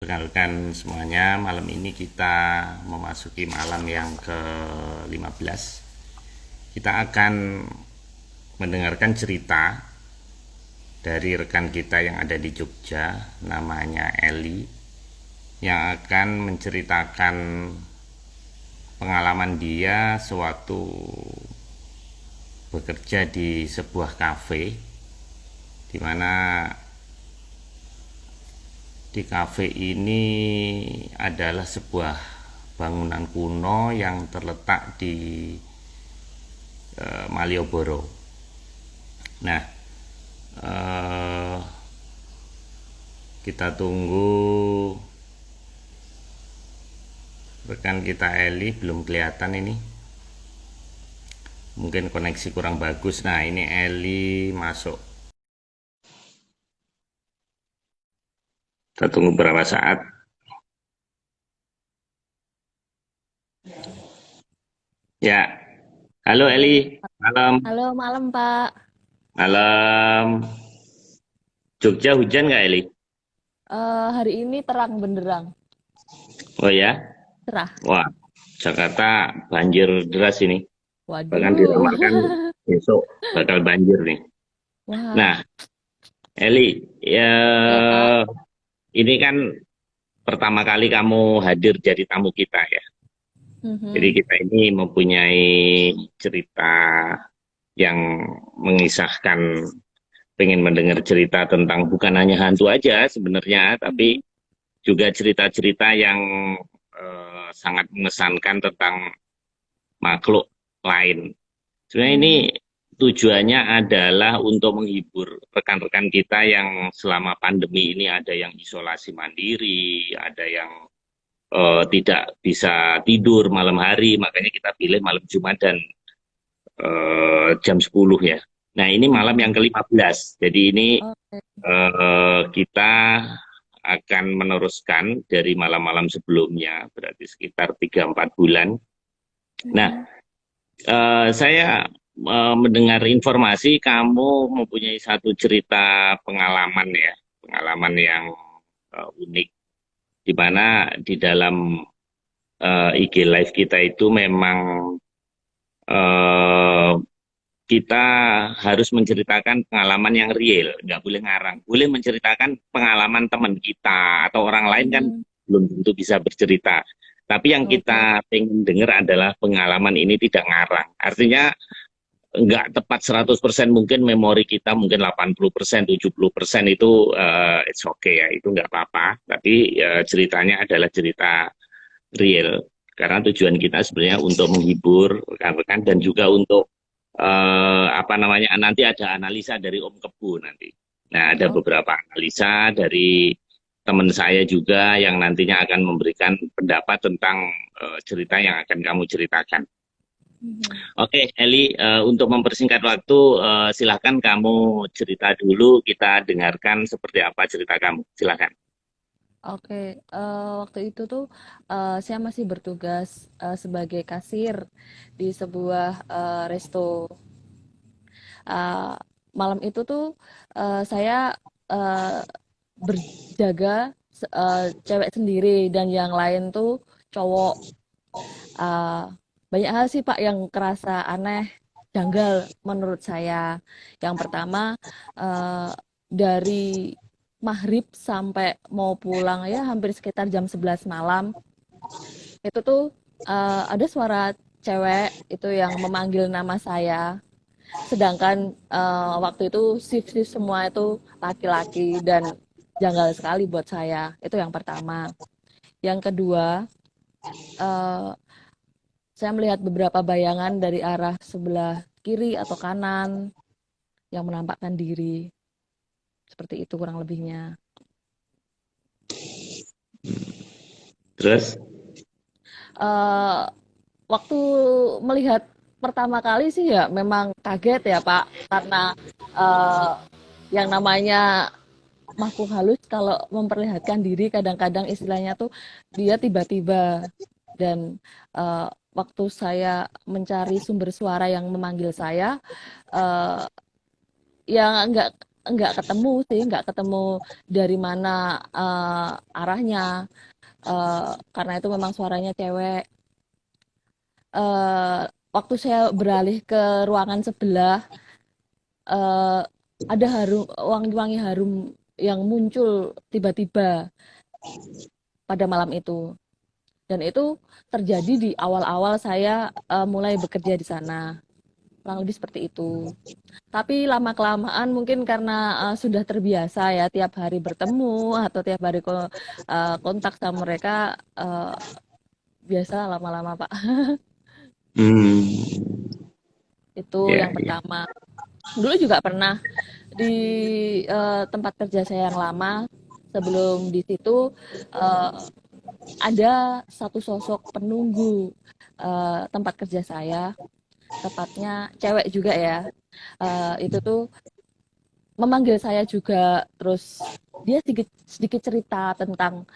rekan-rekan semuanya, malam ini kita memasuki malam yang ke-15. Kita akan mendengarkan cerita dari rekan kita yang ada di Jogja, namanya Eli, yang akan menceritakan pengalaman dia sewaktu bekerja di sebuah kafe, di mana di kafe ini adalah sebuah bangunan kuno yang terletak di Malioboro. Nah, kita tunggu rekan kita Eli, belum kelihatan ini. Mungkin koneksi kurang bagus. Nah, ini Eli masuk. Kita tunggu beberapa saat. Ya, halo Eli, malam. Halo, malam Pak. Malam. Jogja hujan nggak Eli? Hari ini terang benderang, Oh ya, cerah. wah, Jakarta banjir deras ini. Bahkan Waduh. diramalkan besok bakal banjir nih. Wah, Nah, Eli, ya ya Pak. ini kan pertama kali kamu hadir jadi tamu kita ya. Jadi Mhm. kita ini mempunyai cerita yang mengisahkan, pengen mendengar cerita tentang bukan hanya hantu aja sebenarnya, tapi Mhm. juga cerita-cerita yang sangat mengesankan tentang makhluk lain. Sebenarnya ini Mhm. tujuannya adalah untuk menghibur rekan-rekan kita yang selama pandemi ini ada yang isolasi mandiri, ada yang tidak bisa tidur malam hari, makanya kita pilih malam Jumat dan jam 10 ya. Nah, ini malam Mhm. yang ke-15. Jadi ini Oke. kita akan meneruskan dari malam-malam sebelumnya, berarti sekitar 3-4 bulan. Nah, Mhm. saya mendengar informasi kamu mempunyai satu cerita pengalaman ya, pengalaman yang unik, di mana di dalam IG Live kita itu memang eh, kita harus menceritakan pengalaman yang real, nggak boleh ngarang. Boleh menceritakan pengalaman teman kita atau orang lain kan Mhm. belum tentu bisa bercerita. Tapi yang Oke. kita pengen dengar adalah pengalaman ini tidak ngarang. Artinya nggak tepat 100% mungkin memori kita mungkin 80%, 70% itu it's okay ya, itu nggak apa-apa. Tapi ceritanya adalah cerita real. Karena tujuan kita sebenarnya untuk menghibur rekan-rekan dan juga untuk apa namanya, nanti ada analisa dari Om Kebu nanti. Nah, ada Oke. beberapa analisa dari teman saya juga yang nantinya akan memberikan pendapat tentang cerita yang akan kamu ceritakan. Mhm. Oke, Eli, untuk mempersingkat waktu, silahkan kamu cerita dulu, kita dengarkan seperti apa cerita kamu. Silahkan. Oke. Waktu itu tuh saya masih bertugas sebagai kasir di sebuah resto. Uh, Malam itu tuh saya uh, berjaga cewek sendiri dan yang lain tuh cowok. Uh, Banyak hal sih Pak yang kerasa aneh, janggal menurut saya. Yang pertama dari maghrib sampai mau pulang ya hampir sekitar jam 11 malam itu tuh ada suara cewek itu yang memanggil nama saya. Sedangkan waktu itu shift-shift semua itu laki-laki dan janggal sekali buat saya. Itu yang pertama. Yang kedua, eh, saya melihat beberapa bayangan dari arah sebelah kiri atau kanan yang menampakkan diri. Seperti itu kurang lebihnya. Terus, Eh, Waktu melihat pertama kali sih ya memang kaget ya Pak, karena eh, yang namanya makhluk halus kalau memperlihatkan diri kadang-kadang istilahnya tuh dia tiba-tiba dan waktu saya mencari sumber suara yang memanggil saya, yang enggak nggak ketemu sih, nggak ketemu dari mana arahnya. Karena itu memang suaranya cewek. Eh, Waktu saya beralih ke ruangan sebelah, eh, ada harum wangi-wangi harum yang muncul tiba-tiba pada malam itu. Dan itu terjadi di awal-awal saya mulai bekerja di sana. Kurang lebih seperti itu. Tapi lama-kelamaan mungkin karena sudah terbiasa ya tiap hari bertemu atau tiap hari kontak sama mereka, biasa lama-lama Pak. Hmm, Itu ya, yang ya. pertama. Dulu juga pernah di tempat kerja saya yang lama, sebelum di situ eh, ada satu sosok penunggu tempat kerja saya, tepatnya cewek juga ya. Itu tuh memanggil saya juga, terus dia sedikit sedikit cerita tentang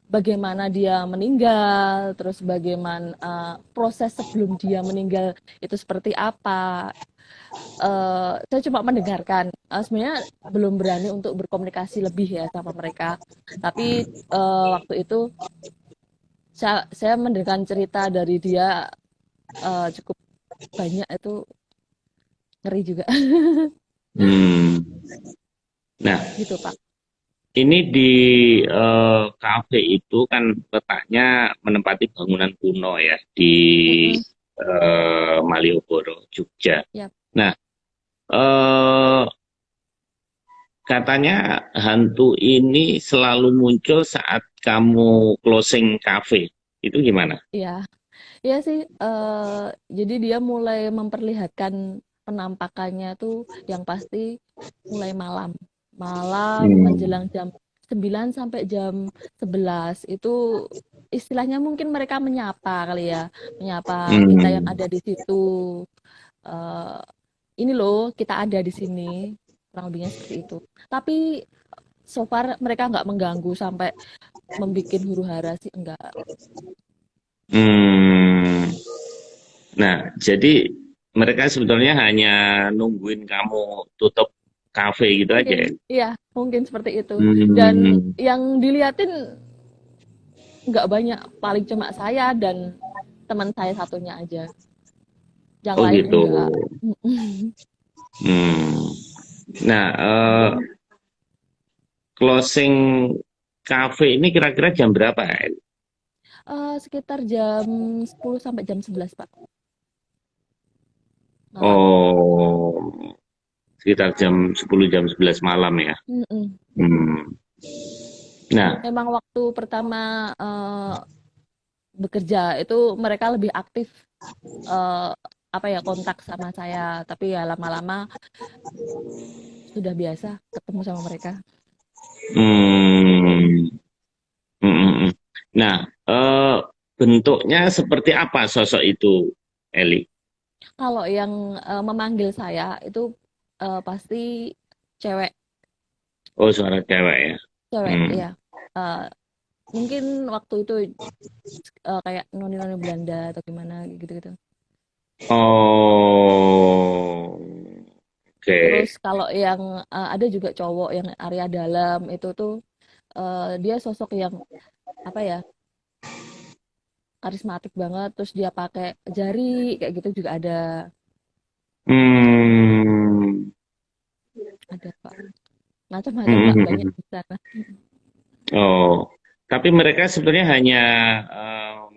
bagaimana dia meninggal, terus bagaimana proses sebelum dia meninggal itu seperti apa. Saya cuma mendengarkan. Sebenarnya belum berani untuk berkomunikasi lebih ya sama mereka. Tapi waktu itu saya mendengarkan cerita dari dia cukup banyak, itu ngeri juga. Hmm. Nah, Gitu Pak. ini di kafe itu kan letaknya menempati bangunan kuno ya di Mm-mm. Malioboro, Jogja. Ya, Nah, eh, katanya hantu ini selalu muncul saat kamu closing cafe. Itu gimana? iya, iya sih. Jadi dia mulai memperlihatkan penampakannya tuh yang pasti mulai malam. Malam menjelang Hmm. jam 9 sampai jam 11 itu istilahnya mungkin mereka menyapa kali ya, menyapa kita yang Hmm. ada di situ. Eh, ini loh, kita ada di sini. Kurang lebihnya seperti itu. Tapi so far mereka nggak mengganggu sampai membuat huru hara sih, enggak. Hmm. Nah, jadi mereka sebetulnya hanya nungguin kamu tutup kafe gitu aja Mungkin, ya? iya, mungkin seperti itu. Dan Hmm. yang diliatin nggak banyak, paling cuma saya dan teman saya satunya aja. Yang Oh lain gitu. enggak. Hmm. Nah, closing cafe ini kira-kira jam berapa? Sekitar jam 10 sampai jam 11 Pak, malam. Oh, sekitar jam 10 jam 11 malam ya. Mm-mm. Hmm. Nah, Memang waktu pertama bekerja itu mereka lebih aktif, eh, apa ya, kontak sama saya. Tapi ya lama-lama sudah biasa ketemu sama mereka. hmm, hmm, hmm, hmm. Nah, bentuknya seperti apa sosok itu, Eli? Kalau yang memanggil saya itu pasti cewek, Oh, suara cewek ya. cewek Hmm. ya. Eh, Mungkin waktu itu kayak noni-noni Belanda atau gimana gitu-gitu. Oh, Terus oke. kalau yang ada juga cowok yang area dalam itu tuh dia sosok yang apa ya, karismatik banget. Terus dia pakai jari kayak gitu juga Hmm. ada Pak. Macam-macam Hmm, Pak, hmm, banyak hmm. di sana. Oh, tapi mereka sebenarnya hanya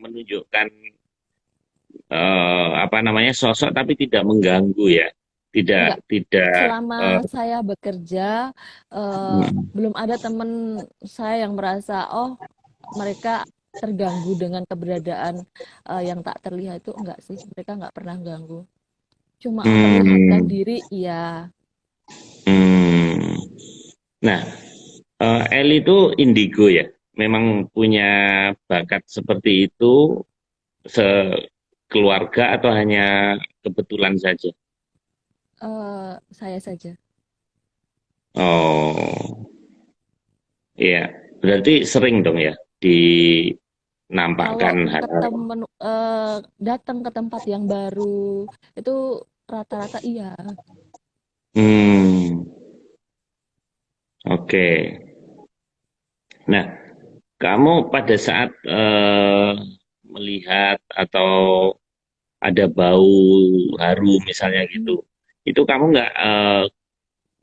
menunjukkan apa namanya sosok, tapi tidak mengganggu ya, Enggak, tidak. selama eh, saya bekerja hmm, belum ada temen saya yang merasa oh mereka terganggu dengan keberadaan yang tak terlihat itu. Enggak sih, mereka enggak pernah ganggu. Cuma memperlihatkan hmm, diri, iya. hmm. Nah, Eli itu indigo ya, memang punya bakat seperti itu sekeluarga atau hanya kebetulan saja? Saya saja. Oh, iya, berarti sering dong ya Kalau dinampakkan hal-hal. datang ke tempat yang baru itu rata-rata iya. Hmm. Oke. Nah, kamu pada saat melihat atau ada bau harum misalnya gitu, Hmm. itu kamu nggak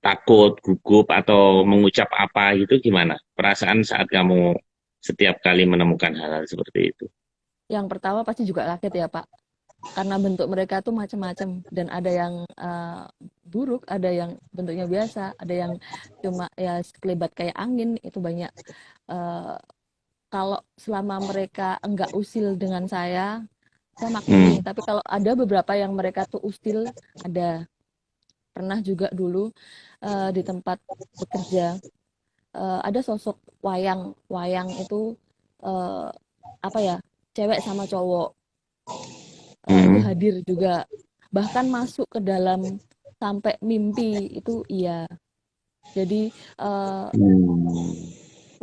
takut, gugup atau mengucap apa gitu gimana? Perasaan saat kamu setiap kali menemukan hal-hal seperti itu. Yang pertama pasti juga kaget ya Pak, karena bentuk mereka tuh macam-macam dan ada yang buruk, ada yang bentuknya biasa, ada yang cuma ya sekelebat kayak angin itu banyak. Eh, Kalau selama mereka enggak usil dengan saya Hmm. maklumi. Tapi kalau ada beberapa yang mereka tuh usil, ada. Pernah juga dulu di tempat bekerja ada sosok wayang. Wayang itu eh, apa ya? Cewek sama cowok itu Hmm. hadir juga. Bahkan masuk ke dalam sampai mimpi itu iya. Jadi eh, Hmm.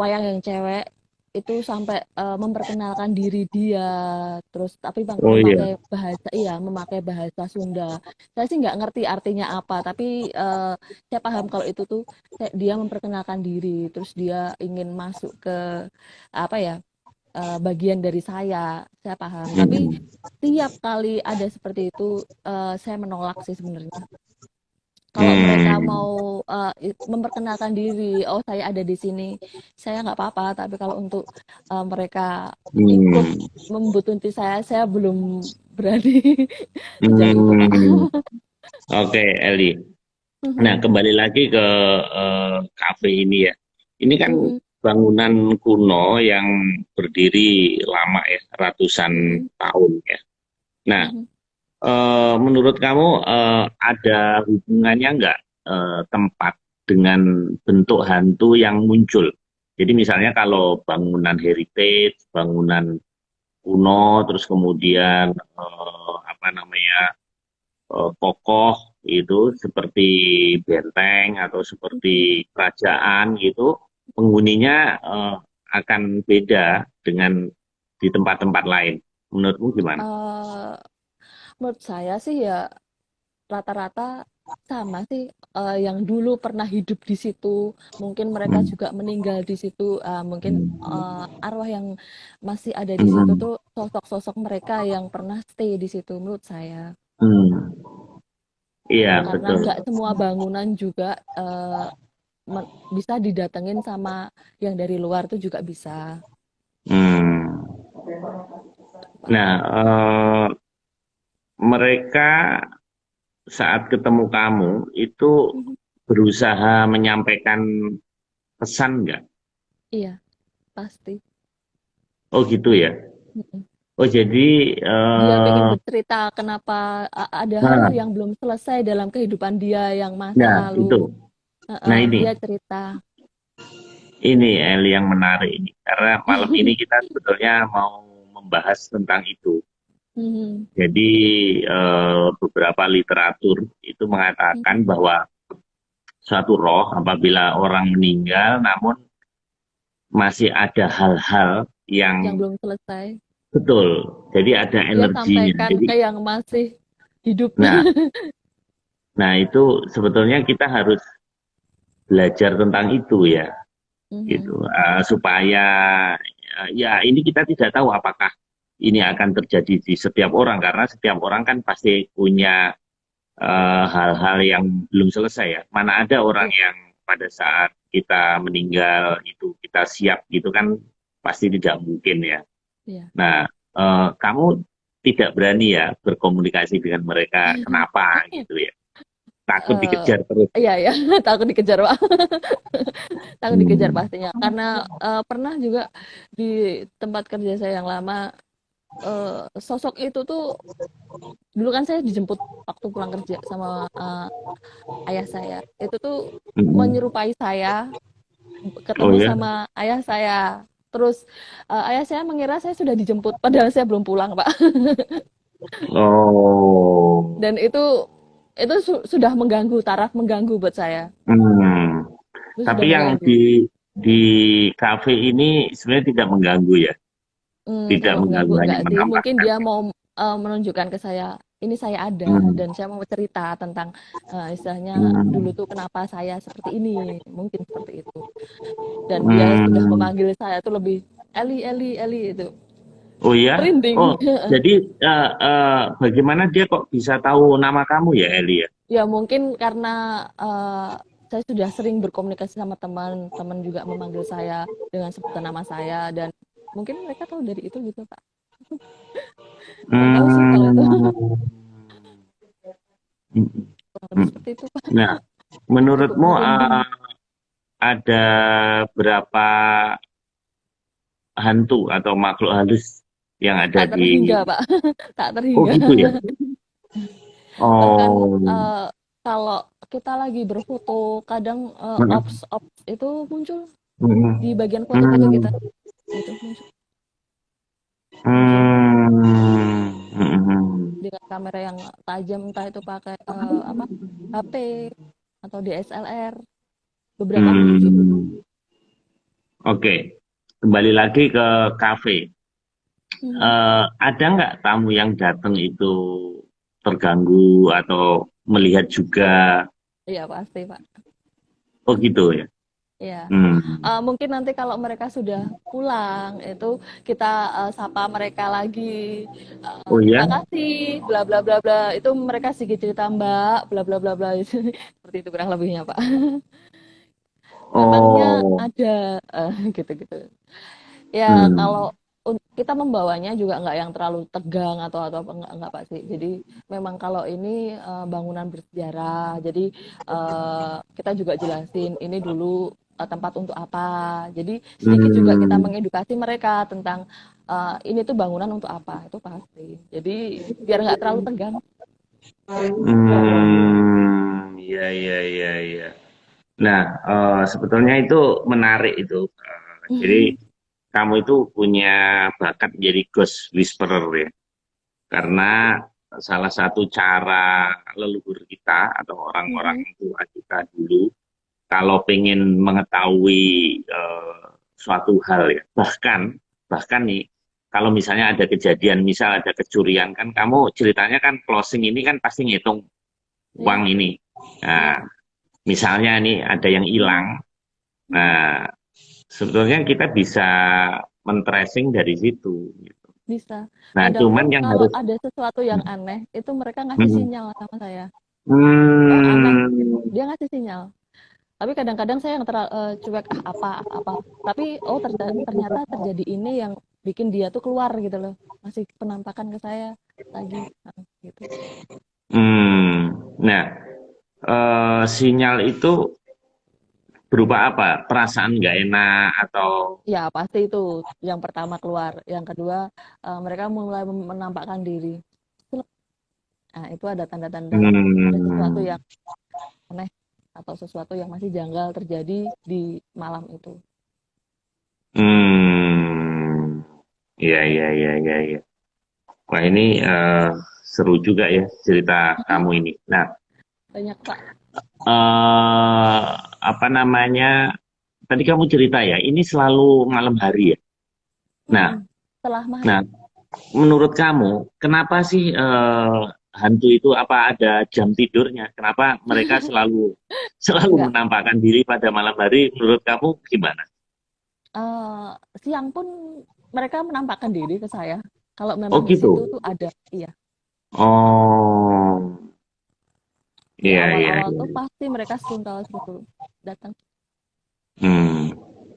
wayang yang cewek itu sampai memperkenalkan diri dia, terus tapi Oh iya. memakai bahasa, iya, memakai bahasa Sunda. Saya sih nggak ngerti artinya apa, tapi saya paham kalau itu tuh dia memperkenalkan diri, terus dia ingin masuk ke apa ya, bagian dari saya paham. Tapi Hmm. tiap kali ada seperti itu saya menolak sih sebenarnya. Kalau mereka Hmm. mau memperkenalkan diri, oh saya ada di sini, saya nggak apa-apa. Tapi kalau untuk mereka ikut Hmm. membuntuti saya belum berani sejauh itu, Pak. Hmm. Oke, Eli. Nah, Mhm, kembali lagi ke kafe ini ya. Ini kan mhm, bangunan kuno yang berdiri lama ya, ratusan mhm, tahun ya. Nah, mhm. menurut kamu ada hubungannya nggak tempat dengan bentuk hantu yang muncul? Jadi misalnya kalau bangunan heritage, bangunan kuno, terus kemudian apa namanya kokoh itu seperti benteng atau seperti Mhm. kerajaan gitu, penghuninya akan beda dengan di tempat-tempat lain. Menurutmu gimana? Eh, Menurut saya sih ya rata-rata sama sih, yang dulu pernah hidup di situ, mungkin mereka Hmm. juga meninggal di situ, mungkin Hmm. arwah yang masih ada di situ Hmm. tuh sosok-sosok mereka yang pernah stay di situ menurut saya. Hmm. Iya, Karena betul. nggak semua bangunan juga bisa didatengin sama yang dari luar tuh juga bisa. Hmm. Pak. Nah, mereka saat ketemu kamu itu Mhm. berusaha menyampaikan pesan nggak? Iya, pasti. Oh gitu ya. Mhm. Oh jadi, Dia pengen eh bercerita kenapa ada hal nah, yang belum selesai dalam kehidupan dia yang masa nah lalu. itu. Nah Heeh, ini, dia cerita. Eli yang menarik ini. Karena malam ini kita sebetulnya mau membahas tentang itu. Mhm, Jadi beberapa literatur itu mengatakan mhm. bahwa suatu roh apabila orang meninggal, namun masih ada hal-hal Yang yang belum selesai. betul. Jadi ada Dia energinya. sampaikan Jadi, ke yang masih hidup. nah, nah itu sebetulnya kita harus belajar tentang itu ya, gitu. Mhm, Supaya ya ini kita tidak tahu apakah ini akan terjadi di setiap orang karena setiap orang kan pasti punya hal-hal yang belum selesai ya. Mana ada orang iya, yang pada saat kita meninggal itu kita siap gitu kan pasti tidak mungkin ya. iya. Nah, kamu tidak berani ya berkomunikasi dengan mereka kenapa gitu ya. Takut Eh, dikejar terus ya. iya ya, takut dikejar, Pak. Takut dikejar Hmm. pastinya. Karena pernah juga di tempat kerja saya yang lama, sosok itu tuh dulu kan saya dijemput waktu pulang kerja sama ayah saya. Itu tuh Hmm. menyerupai saya, Oh ketemu ya. sama ayah saya. Terus ayah saya mengira saya sudah dijemput, padahal saya belum pulang, Pak. Oh. Dan itu sudah mengganggu, taraf mengganggu buat saya. Hmm. Itu Tapi sudah yang mengganggu. di kafe ini sebenarnya tidak mengganggu ya. Tidak Kalau mengganggu mengganggu hanya enggak sih. Mungkin menampakkan. dia mau menunjukkan ke saya. ini saya ada Hmm. dan saya mau cerita tentang istilahnya dulu Hmm. tuh kenapa saya seperti ini, mungkin seperti itu. Dan dia sudah Hmm. memanggil saya tuh lebih Eli, Eli, Eli itu Oh ya? Oh, merinding. jadi bagaimana dia kok bisa tahu nama kamu ya, Eli ya? Ya mungkin karena saya sudah sering berkomunikasi sama teman, teman juga memanggil saya dengan sebutan nama saya dan mungkin mereka tahu dari itu gitu Pak. Nggak tahu sih kalau itu Hmm. kurang lebih Hmm. seperti itu Pak. Nah, Cukup menurutmu merinding. ada berapa hantu atau makhluk halus yang ada Tak di... terhingga Pak, tak Oh terhingga. gitu ya? Bahkan Oh. kalau kita lagi berfoto, kadang Mm-mm. ops itu muncul Mm-mm. di bagian foto-foto Hmm. kita. Itu muncul, muncul Hmm. Mm-mm. dengan kamera yang tajam, entah itu pakai apa HP atau DSLR. Beberapa muncul. Hmm. Oke, kembali lagi ke kafe. Mhm. Ada nggak tamu yang datang itu terganggu atau melihat juga? Iya pasti Pak. Oh gitu ya. Iya. Hmm. Mungkin nanti kalau mereka sudah pulang itu kita sapa mereka lagi. Oh Terima ya. kasih, bla bla bla bla. Itu mereka sedikit cerita Mbak, bla bla bla bla. Seperti itu kurang lebihnya Pak. Memangnya Oh. ada gitu-gitu. Ya Hmm. kalau kita membawanya juga nggak yang terlalu tegang atau apa nggak Pak sih. Jadi memang kalau ini bangunan bersejarah. Jadi kita juga jelasin ini dulu tempat untuk apa. Jadi sedikit juga kita Hmm. mengedukasi mereka tentang ini tuh bangunan untuk apa itu pasti. Jadi biar nggak terlalu tegang. Hmm. Ya, ya, ya, ya. Nah, sebetulnya itu menarik itu. Jadi kamu itu punya bakat jadi ghost whisperer ya. Karena salah satu cara leluhur kita atau orang-orang Mhm. tua kita dulu kalau pengen mengetahui suatu hal ya, bahkan bahkan nih kalau misalnya ada kejadian, misal ada kecurian kan, kamu ceritanya kan closing ini kan pasti ngitung uang Iya, ini. iya. Nah, misalnya nih ada yang Mhm, hilang, mhm. nah sebetulnya kita bisa men-tracing dari situ. Gitu. Bisa. Nah, Kadang cuman pun yang kalau harus... ada sesuatu yang aneh, itu mereka ngasih Hmm. sinyal sama saya. Oh, aneh. Hmm. Dia ngasih sinyal. Tapi kadang-kadang saya yang cuek, ah apa. Tapi oh ternyata terjadi ini yang bikin dia tuh keluar gitu loh. Ngasih penampakan ke saya lagi. Nah, gitu. Hmm. Nah, sinyal itu berupa apa? Perasaan nggak enak atau... Ya, pasti itu yang pertama keluar. Yang kedua, mereka mulai menampakkan diri. Nah, itu ada tanda-tanda ada sesuatu Hmm. yang aneh atau sesuatu yang masih janggal terjadi di malam itu. Hmm. Iya, iya, iya, iya, iya. Wah, ini seru juga ya cerita kamu ini. Nah, Banyak Pak. eh apa namanya? Tadi kamu cerita ya, ini selalu malam hari ya. Nah, Mm-mm. Setelah nah, maghrib. menurut kamu, kenapa sih hantu itu apa ada jam tidurnya? Kenapa mereka selalu selalu Enggak. menampakkan diri pada malam hari? Menurut kamu gimana? Eh, Siang pun mereka menampakkan diri ke saya. Kalau Oh memang di situ gitu. tuh ada, iya. Oh, Di iya, iya, awal-awal tuh iya. pasti mereka seruntal situ datang. Hmm.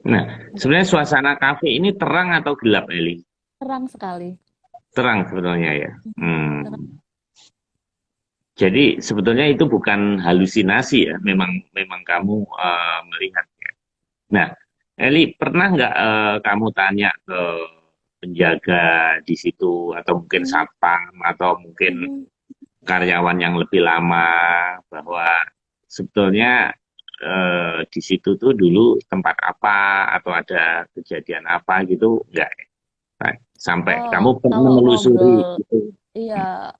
Nah, Ada sebenarnya suasana kafe ini terang atau gelap, Eli? terang sekali. Terang sebetulnya ya. Hmm. Terang. Jadi sebetulnya itu bukan halusinasi ya, memang memang kamu melihat. Nah, Eli, pernah nggak kamu tanya ke penjaga di situ, atau mungkin Mhm, satpam, atau mungkin mhm. karyawan yang lebih lama, bahwa sebetulnya di situ tuh dulu tempat apa, atau ada kejadian apa gitu, nggak? Nah, sampai kamu pernah Kalau menelusuri ngobrol, gitu. iya.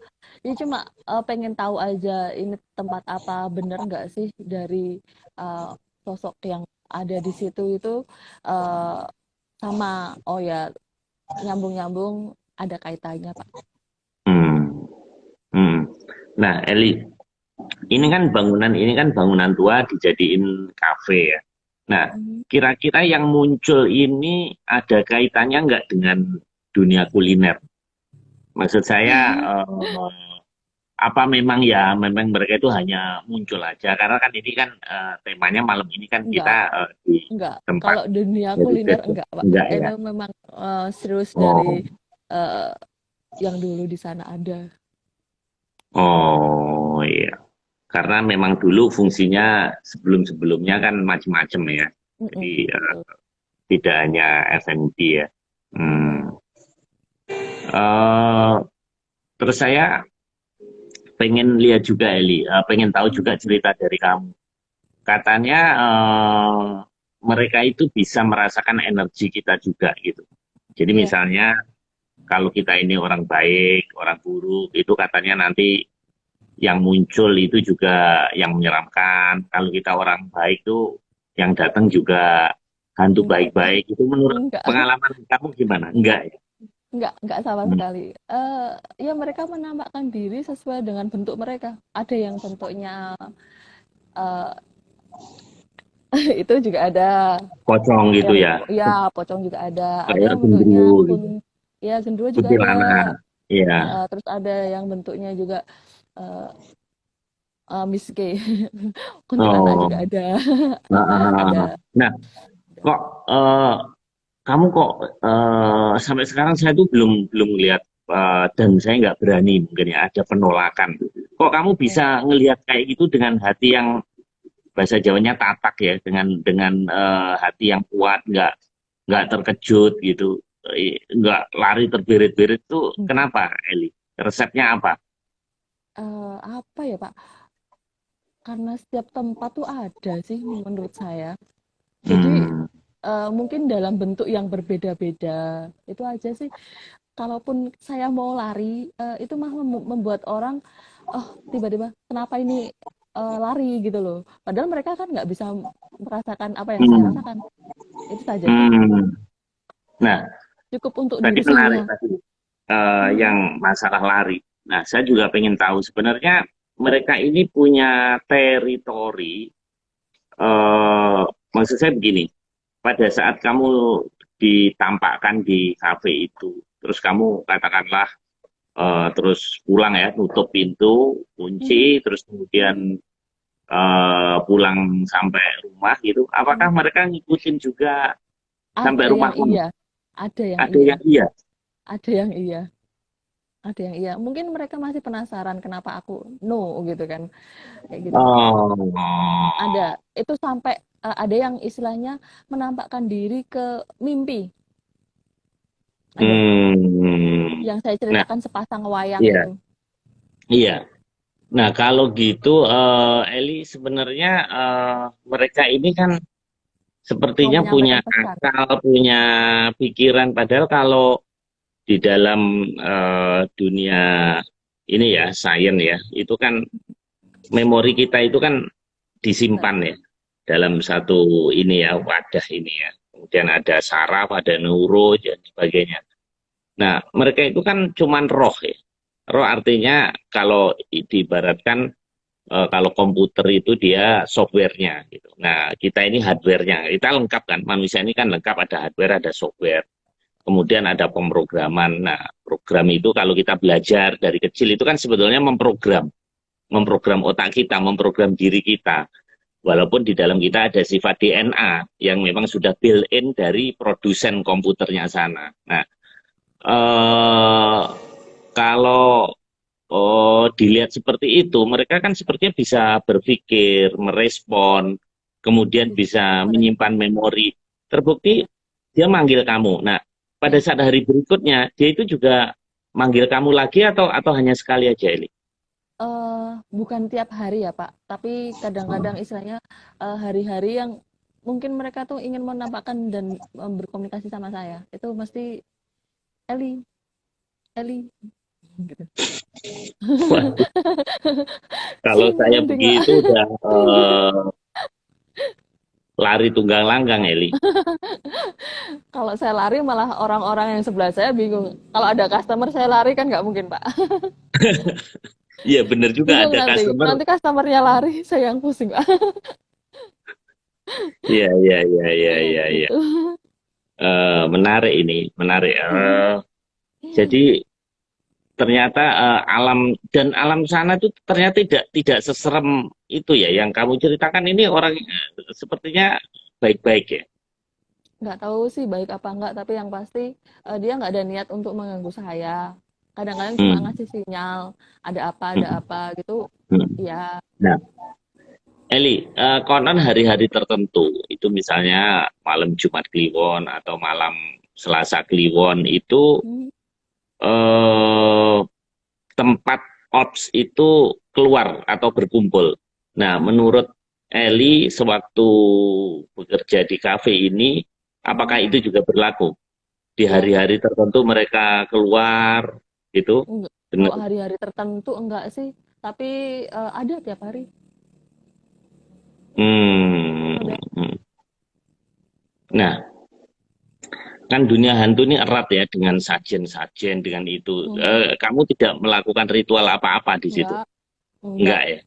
Ini cuma pengen tahu aja ini tempat apa, bener nggak sih dari uh, sosok yang ada di situ itu uh, sama, oh ya nyambung-nyambung ada kaitannya Pak. Hmm. Hmm. Nah, Eli, ini kan bangunan tua dijadiin kafe ya. Nah, Mhm. kira-kira yang muncul ini ada kaitannya nggak dengan dunia kuliner? Maksud saya, apa memang ya, memang mereka itu hanya muncul aja? Karena kan ini kan temanya malam ini kan kita Enggak, di enggak. tempat Kalau dunia kuliner heritage. enggak, Pak. Enggak ya? Itu memang serius dari Oh, eh, yang dulu di sana ada. oh iya. Karena memang dulu fungsinya sebelum-sebelumnya kan macam-macam ya. Jadi Mm-mm, betul. tidak hanya F&B ya. Mm-mm. Hmm. Eh, terus saya pengen lihat juga Eli, pengen tahu juga cerita dari kamu. Katanya mereka itu bisa merasakan energi kita juga gitu. Jadi Iya. misalnya kalau kita ini orang baik, orang buruk, itu katanya nanti yang muncul itu juga yang menyeramkan. Kalau kita orang baik itu yang datang juga hantu Enggak, baik-baik. Itu menurut enggak. pengalaman kamu gimana? Enggak ya? Enggak sama Hmm. sekali. Ya mereka menampakkan diri sesuai dengan bentuk mereka. Ada yang bentuknya eh, itu juga ada. Pocong gitu Yang ya, ya pocong juga ada. Ada kayak yang bentuknya gendruwo kun gitu, ya gendruwo juga ada. kuntilanak. Iya. Terus ada yang bentuknya juga eh Miss K. Kuntilanak juga Oh. ada. Nah, Ada. nah, kok kamu kok sampai sekarang saya tuh belum lihat dan saya nggak berani mungkin ya ada penolakan. Kok kamu Ya. bisa ngelihat kayak gitu dengan hati yang bahasa Jawanya tatak ya, dengan hati yang kuat, nggak terkejut gitu, nggak lari terbirit-birit tuh kenapa, Eli? Resepnya apa? Apa ya Pak? Karena setiap tempat tuh ada sih menurut saya. Jadi Hmm. mungkin dalam bentuk yang berbeda-beda. Itu aja sih. Kalaupun saya mau lari, itu mah membuat orang, oh tiba-tiba kenapa ini lari gitu loh. Padahal mereka kan nggak bisa merasakan apa yang saya Hmm. rasakan. Itu saja sih. Hmm. Nah, Cukup untuk tadi diri menarik saya. tadi Mhm. yang masalah lari. Nah, saya juga pengen tahu sebenarnya mereka ini punya teritori. eh Maksud saya begini, pada saat kamu ditampakkan di kafe itu, terus kamu katakanlah terus pulang ya, tutup pintu, Mhm. kunci, terus kemudian pulang sampai rumah gitu, apakah Mhm. mereka ngikutin juga sampai Ada rumah yang kamu? iya, ada yang Ada iya, yang iya. ada yang iya, ada yang iya. Mungkin mereka masih penasaran kenapa aku no gitu kan, kayak gitu. Oh. Ada, itu sampai ada yang istilahnya menampakkan diri ke mimpi. Ada Hmm. yang saya Nah, ceritakan sepasang wayang iya, itu. iya. Nah, kalau gitu, Eli sebenarnya mereka ini kan Mau sepertinya punya menyampaikan pesan. akal, punya pikiran. Padahal kalau di dalam dunia ini ya, sains ya, itu kan memori kita itu kan Benar. disimpan ya dalam satu ini ya, wadah ini ya. Kemudian ada saraf, ada neuro, dan sebagainya. Nah, mereka itu kan cuman roh ya. Roh artinya kalau diibaratkan kalau komputer itu dia softwarenya gitu. Nah, kita ini hardwarenya. Kita lengkap kan, manusia ini kan lengkap, ada hardware, ada software. Kemudian ada pemrograman. Nah, program itu kalau kita belajar dari kecil itu kan sebetulnya memprogram otak kita, memprogram diri kita. Walaupun di dalam kita ada sifat DNA yang memang sudah built-in dari produsen komputernya sana. Nah, eh, kalau dilihat seperti itu, mereka kan sepertinya bisa berpikir, merespon, kemudian bisa Mereka, menyimpan memori. Terbukti dia manggil kamu. Nah, pada ya, saat hari berikutnya, dia itu juga manggil kamu lagi atau hanya sekali aja, Eli? bukan tiap hari ya Pak, tapi kadang-kadang istilahnya hari-hari yang mungkin mereka tuh ingin menampakkan dan berkomunikasi sama saya. Itu mesti Eli, Eli, gitu. Wah, kalau Sing saya penting Pak. begitu udah lari tunggang langgang, Eli. Kalau saya lari malah orang-orang yang sebelah saya bingung. Kalau ada customer saya lari kan nggak mungkin Pak. Iya bener juga Bingung ada nanti. customer. Nanti customernya lari, saya yang pusing, Pak. Iya iya iya iya iya iya. Gitu. Menarik ini, menarik. Jadi ternyata alam dan alam sana tuh ternyata tidak seserem itu ya yang kamu ceritakan ini orang sepertinya baik-baik ya. Nggak tahu sih baik apa enggak, tapi yang pasti dia nggak ada niat untuk mengganggu saya. Kadang-kadang cuma Hmm, ngasih sinyal, ada hmm, apa gitu. hmm. Ya, Nah, Eli, konon hari-hari tertentu itu misalnya malam Jumat Kliwon atau malam Selasa Kliwon itu hmm, eh, tempat ops itu keluar atau berkumpul. Nah, hmm, menurut Eli sewaktu bekerja di kafe ini, apakah hmm. itu juga berlaku? Di Iya, hari-hari tertentu mereka keluar gitu? enggak. Benar. Kalau hari-hari tertentu enggak sih, tapi ada tiap hari. Hmm. Ada. Hmm. Nah, kan dunia hantu ini erat ya dengan sajen-sajen dengan itu. Hmm, Kamu tidak melakukan ritual apa-apa di situ? enggak, enggak, Enggak ya?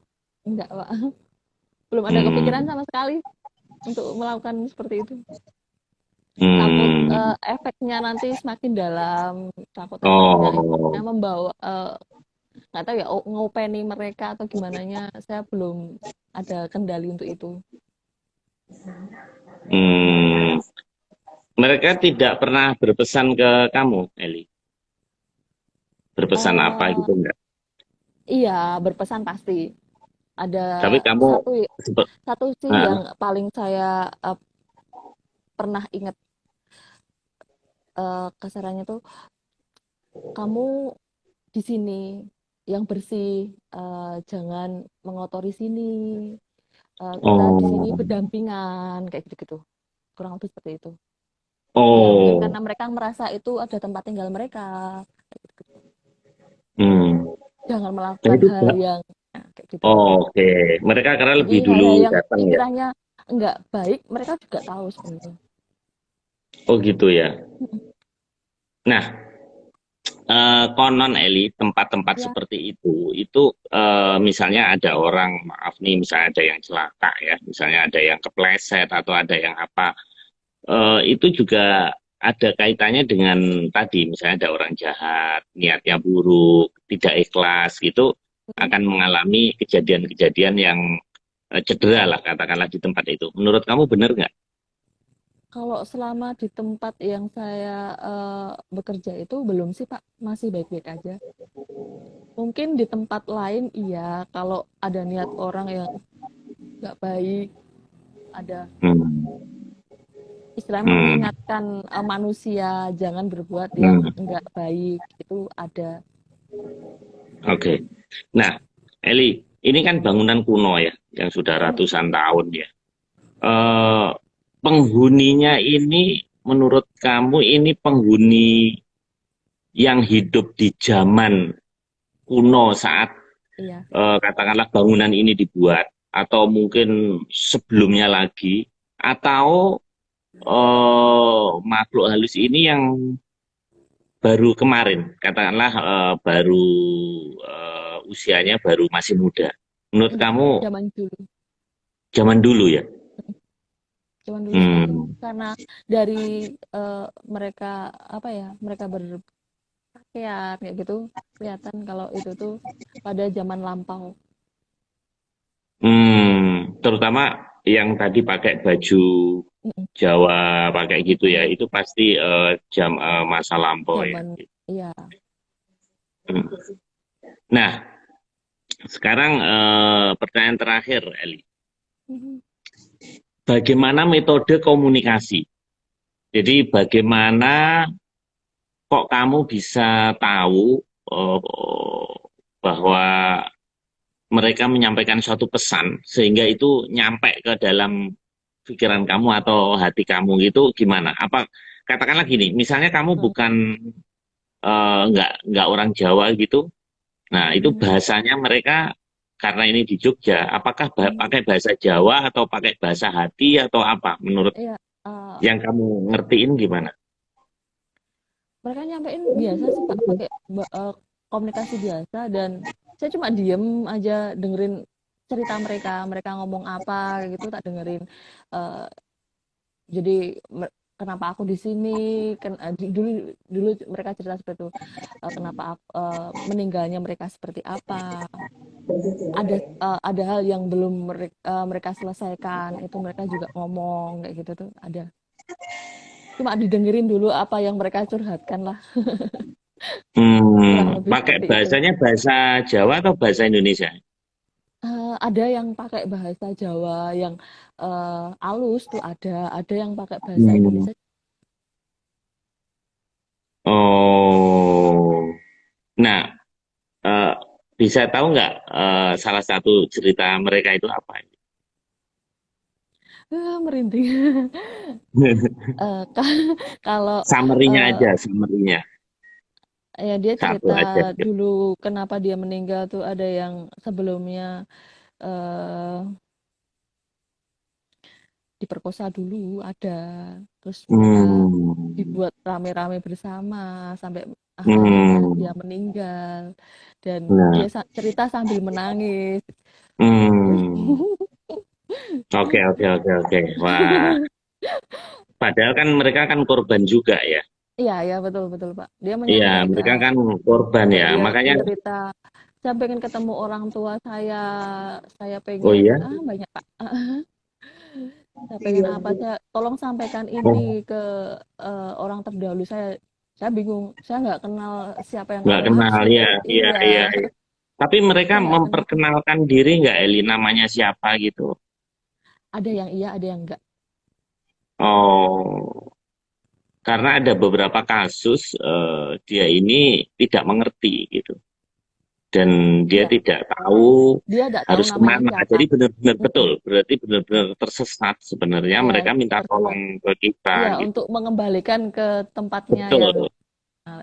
enggak, Pak. Belum ada kepikiran Hmm. sama sekali untuk melakukan seperti itu. Takut Hmm. efeknya nanti semakin dalam, takut efeknya Oh. membawa nggak tahu ya ngopeni mereka atau gimana nya, saya belum ada kendali untuk itu. Hmm. Mereka tidak pernah berpesan ke kamu, Eli? Berpesan apa eh gitu enggak? iya, berpesan pasti ada Tapi kamu satu sempet, satu sih yang paling saya pernah ingat, kasarannya tuh, kamu di sini yang bersih, jangan mengotori sini, kita di sini oh, berdampingan kayak gitu-gitu, kurang lebih seperti itu. Ya mungkin oh, karena mereka merasa itu ada tempat tinggal mereka, kayak gitu. hmm. Jangan Dan melakukan itu hal yang kayak gitu. oke. Mereka karena Jadi lebih dulu hal-hal yang datang ya. sekiranya enggak baik, mereka juga tahu sebenarnya. Oh gitu ya. Nah, konon Eli, tempat-tempat Ya, seperti itu misalnya ada orang, maaf nih, misalnya ada yang celaka ya, misalnya ada yang kepleset atau ada yang apa, itu juga ada kaitannya dengan tadi, misalnya ada orang jahat, niatnya buruk, tidak ikhlas gitu, mm, akan mengalami kejadian-kejadian yang cedera lah, katakanlah di tempat itu. Menurut kamu benar nggak? kalau selama di tempat yang saya bekerja itu belum sih Pak, masih baik-baik aja. Mungkin di tempat lain iya, kalau ada niat orang yang nggak baik, ada Hmm. istilahnya Hmm. mengingatkan manusia jangan berbuat yang Hmm. nggak baik, itu ada. Oke. Nah, Eli, ini kan bangunan kuno ya, yang sudah Mm, ratusan tahun ya. Eh, Penghuninya ini, menurut kamu ini penghuni yang hidup di zaman kuno saat iya. katakanlah bangunan ini dibuat, atau mungkin sebelumnya lagi, atau makhluk halus ini yang baru kemarin, katakanlah baru usianya baru masih muda. Menurut Enggak, kamu zaman dulu. zaman dulu ya? Zaman dulu sekali. Hmm, Karena dari mereka apa ya, mereka berpakaian kayak gitu, kelihatan kalau itu tuh pada zaman lampau. terutama yang tadi pakai baju Mm-mm. Jawa pakai gitu ya, Mm-mm. itu pasti masa lampau ya. Zaman, iya. Hmm. Nah, sekarang pertanyaan terakhir, Eli. Mhm. Bagaimana metode komunikasi? Jadi bagaimana kok kamu bisa tahu bahwa mereka menyampaikan suatu pesan sehingga itu nyampe ke dalam pikiran kamu atau hati kamu gitu gimana? Apa katakanlah gini, misalnya kamu Mm. bukan nggak orang Jawa gitu, nah itu Mhm. bahasanya mereka karena ini di Jogja, apakah Mhm. pakai bahasa Jawa atau pakai bahasa hati atau apa? Menurut Iya, eh, yang kamu ngertiin gimana? mereka nyampein biasa sih Pak, pakai komunikasi biasa dan Saya cuma diem aja dengerin cerita mereka, mereka ngomong apa kayak gitu tak dengerin. Eh, jadi kenapa aku di sini, dulu dulu mereka cerita seperti itu. Kenapa meninggalnya mereka seperti apa, ada hal yang belum mereka selesaikan, itu mereka juga ngomong kayak gitu tuh ada. Cuma didengerin dulu apa yang mereka curhatkan lah, kurang lebih Pakai seperti itu. bahasanya bahasa Jawa atau bahasa Indonesia? Ada yang pakai bahasa Jawa yang halus tuh, ada yang pakai bahasa Hmm. Indonesia. Oh, nah, eh, bisa tahu nggak salah satu cerita mereka itu apa? Merinding. Kalau Summary-nya eh, aja, summary-nya. ya dia Satu cerita aja. dulu kenapa dia meninggal tuh, ada yang sebelumnya eh, diperkosa dulu ada, terus mereka Hmm. dibuat rame-rame bersama sampai akhirnya dia Hmm. meninggal, dan dia Nah. cerita sambil menangis. Hmm. Oke, oke, oke, oke. Wah, padahal kan mereka kan korban juga ya. Iya, iya, betul, betul, Pak. Dia Iya, mereka menyampaikan, kan korban sampai ya. dia Makanya, cerita, saya pengen ketemu orang tua saya oh pengen, iya. banyak, Pak. Saya pengen apa, saya tolong sampaikan ini Oh, ke orang terdahulu saya. Saya bingung, saya nggak kenal siapa yang nggak kamu kenal maksud. ya. Iya, Iya, iya, iya. Tapi mereka saya nggak kenal. memperkenalkan diri nggak, Eli? Namanya siapa gitu? Ada yang iya, ada yang enggak. Oh, karena ada beberapa kasus dia ini tidak mengerti gitu. Dan dia Iya, tidak tahu dia nggak tahu harus namanya kemana. siapa. Jadi benar-benar Mm-mm. betul, berarti benar-benar tersesat sebenarnya. Iya, Mereka minta tersesat. tolong ke kita Iya, gitu. untuk mengembalikan ke tempatnya yang Betul,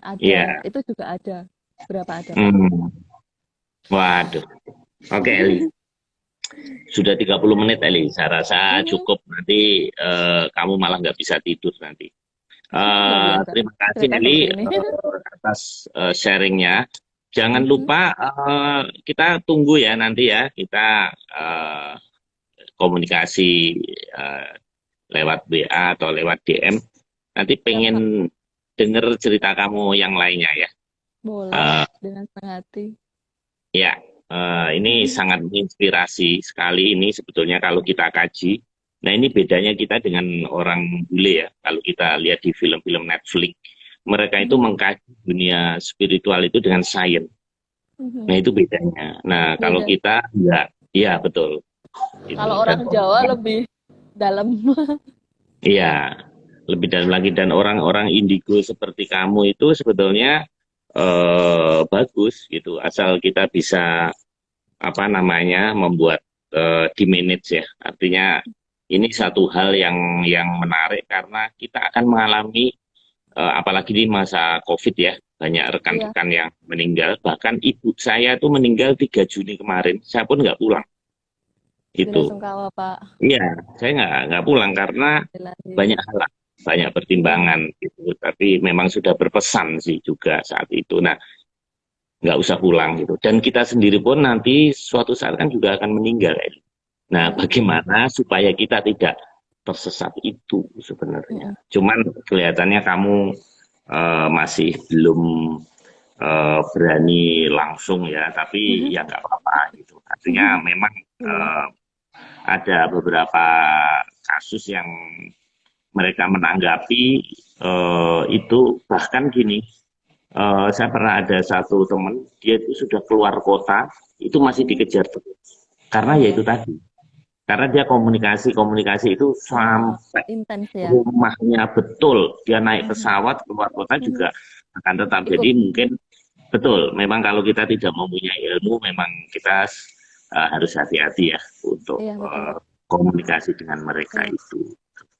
ada. iya. Itu juga ada. Berapa ada, Pak? Hmm. Waduh. Oke, Eli. Sudah 30 menit, Eli. Saya rasa Mhm. cukup. Nanti kamu malah nggak bisa tidur nanti. Luar biasa. Terima kasih, Cerita Eli, seperti ini. atas sharingnya. Jangan Mhm. lupa kita tunggu ya nanti ya. Kita komunikasi eh, lewat WA atau lewat DM. Nanti Siap, Pak. pengen denger cerita kamu yang lainnya ya. Boleh. Eh, Dengan senang hati. ya, ini sangat menginspirasi sekali ini sebetulnya kalau kita kaji. Nah, ini bedanya kita dengan orang bule ya. Kalau kita lihat di film-film Netflix, mereka itu Mhm. mengkaji dunia spiritual itu dengan sains. Nah, Mhm. itu bedanya. Nah, kalau Beda. kita enggak, ya betul. Kalau Itu. Dan orang Jawa lebih dalam. iya, lebih dalam lagi dan orang-orang indigo seperti kamu itu sebetulnya bagus gitu, asal kita bisa apa namanya membuat di manage ya. Artinya ini satu hal yang menarik karena kita akan mengalami apalagi di masa COVID ya, banyak Iya, rekan-rekan yang meninggal. Bahkan ibu saya tuh meninggal 3 Juni kemarin, saya pun nggak pulang. Itu, belasungkawa, Pak. iya, saya nggak pulang karena banyak Belahi. hal, banyak Iya. pertimbangan gitu. Tapi memang sudah berpesan sih juga saat itu. Nah, nggak usah pulang gitu. Dan kita sendiri pun nanti suatu saat kan juga akan meninggal. Ya. Nah, Iya. bagaimana supaya kita tidak tersesat itu sebenarnya. Mhm. Cuman kelihatannya kamu masih belum berani langsung ya, tapi ya nggak apa-apa gitu. Artinya memang Iya. eh, ada beberapa kasus yang mereka menanggapi itu bahkan gini, saya pernah ada satu teman, dia itu sudah keluar kota, itu masih Mhm. dikejar terus. Karena ya Iya. itu tadi, karena dia komunikasi itu Oh, sampai intens ya. rumahnya betul. Dia naik Mhm. pesawat keluar kota Mhm. juga akan tetap. Ikut. Jadi mungkin betul, memang kalau kita tidak mempunyai ilmu, memang kita harus hati-hati ya untuk Iya, betul, Pak. komunikasi dengan mereka Iya. itu.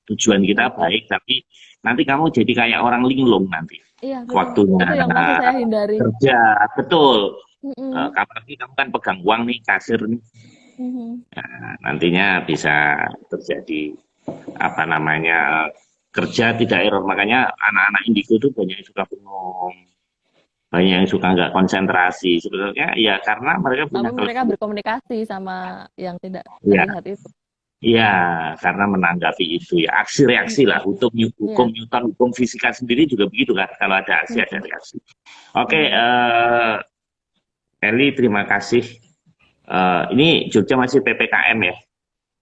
Tujuan kita Nanti. baik, tapi nanti kamu jadi kayak orang linglung nanti. Iya, betul. Waktunya Itu yang masih saya hindari. kerja, betul. Mhm. Apalagi kamu kan pegang uang nih, kasir nih. Mhm. Nah, nantinya bisa terjadi apa namanya kerja tidak error. Makanya anak-anak indigo tuh banyak yang suka bengong, banyak yang suka nggak konsentrasi. Sebetulnya ya karena mereka Tapi punya mereka kelemahan. berkomunikasi sama yang tidak Ya, terlihat itu. iya, karena menanggapi itu ya aksi reaksi lah. Mm-mm. Hukum Iya. Newton, hukum fisika sendiri juga begitu kan. Kalau ada aksi ada Mm-mm. reaksi. Oke, Mm. Eli, terima kasih. Ini Jogja masih PPKM ya?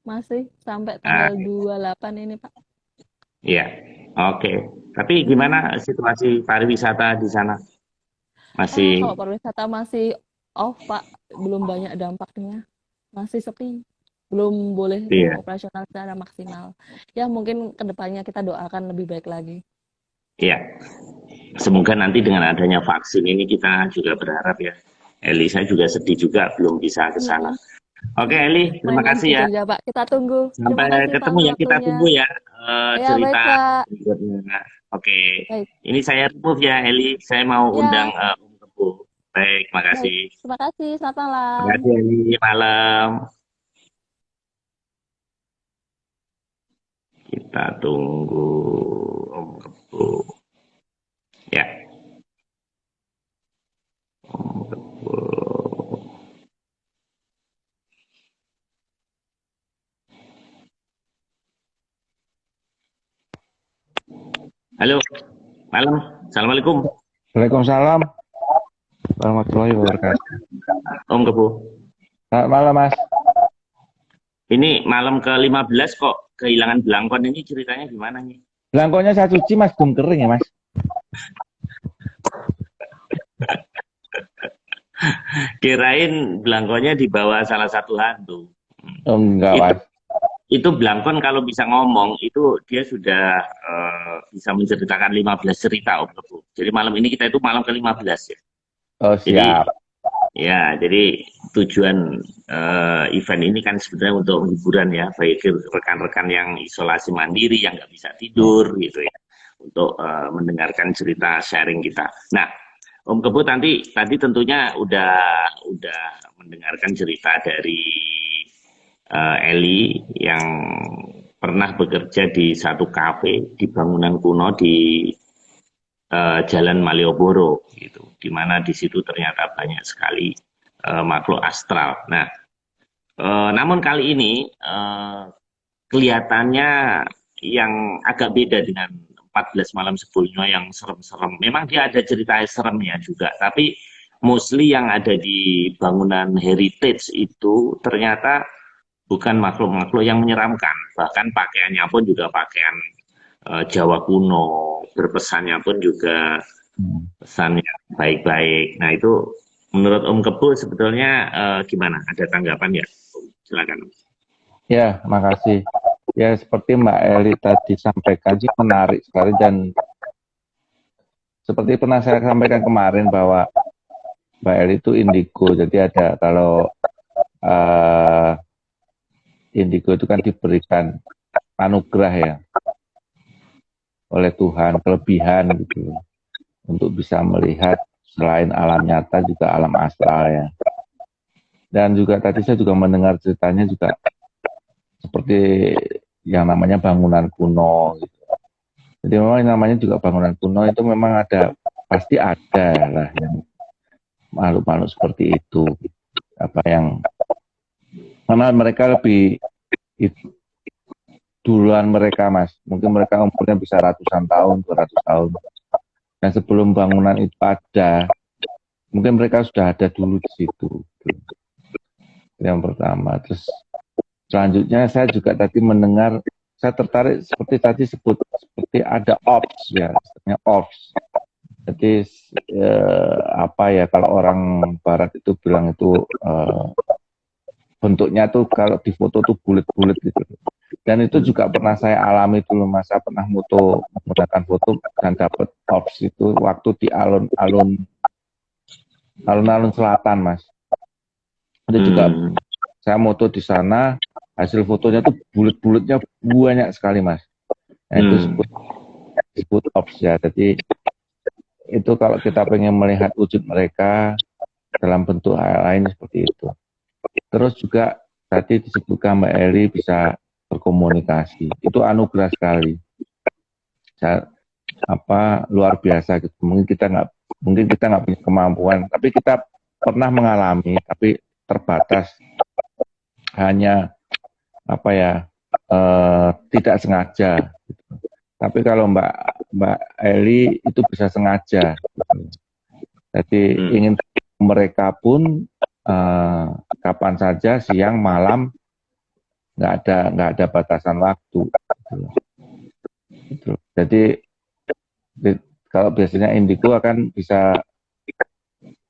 Masih sampai Nah, tanggal 28 ini, Pak. iya. Oke. Tapi gimana Mm. situasi pariwisata di sana? Kalau Masih, pariwisata masih off, Pak. Belum banyak dampaknya. Masih sepi. Belum boleh iya, operasional secara maksimal. Ya, mungkin kedepannya kita doakan lebih baik lagi. iya. Semoga nanti dengan adanya vaksin ini kita juga berharap ya. Eli, saya juga sedih juga belum bisa ke sana. Mm-mm. Oke, Eli, terima Mainan kasih ke ya. Jogja, Pak. Kita tunggu. Terima Sampai kasih, Pak, ketemu untuk ya, kita waktunya. tunggu ya Ya, baik, cerita Pak. berikutnya. Oke, Baik. ini saya remove ya, Eli. Saya mau undang Ya, Om Teguh. Baik, baik. makasih. Terima kasih. Selamat malam. Makasih, Eli. Malam. Kita tunggu Om Teguh. Ya, Om Teguh. Halo, malam. Assalamualaikum, Waalaikumsalam warahmatullahi wabarakatuh. Om Teguh. Selamat malam, Mas. Ini malam ke-15 kok kehilangan belangkon ini ceritanya gimana nih? Belangkonya saya cuci, Mas, belum kering ya, Mas? Kirain belangkonnya di bawah salah satu hantu. Oh, enggak, Itu Mas. itu belangkon kalau bisa ngomong itu dia sudah bisa menceritakan 15 cerita Om Teguh. Jadi malam ini kita itu malam ke-15 ya. Oh, Jadi siap. ya, jadi tujuan event ini kan sebenarnya untuk hiburan ya, baik rekan-rekan yang isolasi mandiri yang nggak bisa tidur gitu ya, untuk mendengarkan cerita sharing kita. Nah, Om Kebut tadi tentunya udah mendengarkan cerita dari Eli yang pernah bekerja di satu kafe di bangunan kuno di Jalan Malioboro gitu, di mana di situ ternyata banyak sekali makhluk astral. Nah, namun kali ini kelihatannya yang agak beda dengan 14 malam sebelumnya yang serem-serem. Memang dia ada cerita seremnya juga, tapi mostly yang ada di bangunan heritage itu ternyata bukan makhluk-makhluk yang menyeramkan. Bahkan pakaiannya pun juga pakaian Jawa kuno, berpesannya pun juga Hmm. pesannya baik-baik. Nah itu menurut Om Kepu sebetulnya gimana? Ada tanggapan ya? Silakan. Ya, makasih. Ya, seperti Mbak Eli tadi sampaikan sih menarik sekali dan seperti pernah saya sampaikan kemarin bahwa Mbak Eli itu indigo. Jadi ada kalau eh, indigo itu kan diberikan anugerah ya oleh Tuhan, kelebihan gitu untuk bisa melihat selain alam nyata juga alam astral ya. Dan juga tadi saya juga mendengar ceritanya juga seperti yang namanya bangunan kuno gitu. Jadi memang yang namanya juga bangunan kuno itu memang ada, pasti ada lah yang makhluk-makhluk seperti itu. Apa yang karena mereka lebih itu, duluan mereka, Mas. Mungkin mereka umurnya bisa ratusan tahun, 200 tahun. Dan sebelum bangunan itu ada, mungkin mereka sudah ada dulu di situ. Yang pertama. Terus selanjutnya saya juga tadi mendengar, saya tertarik seperti tadi sebut seperti ada orbs ya, istilahnya orbs. Jadi apa ya kalau orang barat itu bilang itu bentuknya tuh kalau di foto tuh bulat-bulat gitu. Dan itu juga pernah saya alami dulu Mas, saya pernah foto menggunakan foto dan dapat orbs itu waktu di alun-alun selatan Mas. Itu juga Hmm, saya moto di sana, hasil fotonya tuh bulat-bulatnya banyak sekali Mas. Nah itu hmm, disebut orbs ya. Jadi itu kalau kita pengen melihat wujud mereka dalam bentuk hal lain seperti itu. Terus juga tadi disebutkan Mbak Eli bisa berkomunikasi. Itu anugerah sekali. Saya, luar biasa gitu. Mungkin kita nggak mungkin kita nggak punya kemampuan, tapi kita pernah mengalami, tapi terbatas, hanya apa ya, tidak sengaja. Tapi kalau Mbak Eli itu bisa sengaja. Jadi ingin mereka pun kapan saja, siang, malam, nggak ada batasan waktu. Gitu. Jadi kalau biasanya indigo akan bisa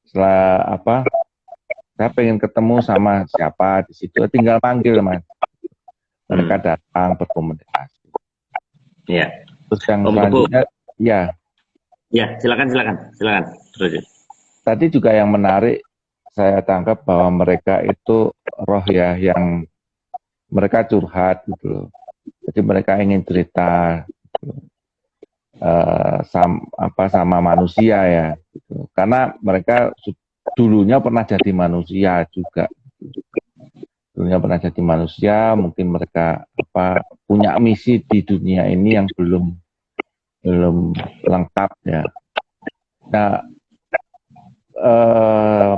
setelah apa, saya pengen ketemu sama siapa di situ, tinggal panggil Mas. Mereka datang berkomunikasi. Ya. Terus yang Om selanjutnya, ya. Ya, silakan. Terus. Tadi juga yang menarik saya tangkap bahwa mereka itu roh ya, yang mereka curhat gitu loh. Jadi mereka ingin cerita gitu, sama manusia ya. Gitu. Karena mereka dulunya pernah jadi manusia juga. Dulunya pernah jadi manusia, mungkin mereka punya misi di dunia ini yang belum lengkap ya. Nah,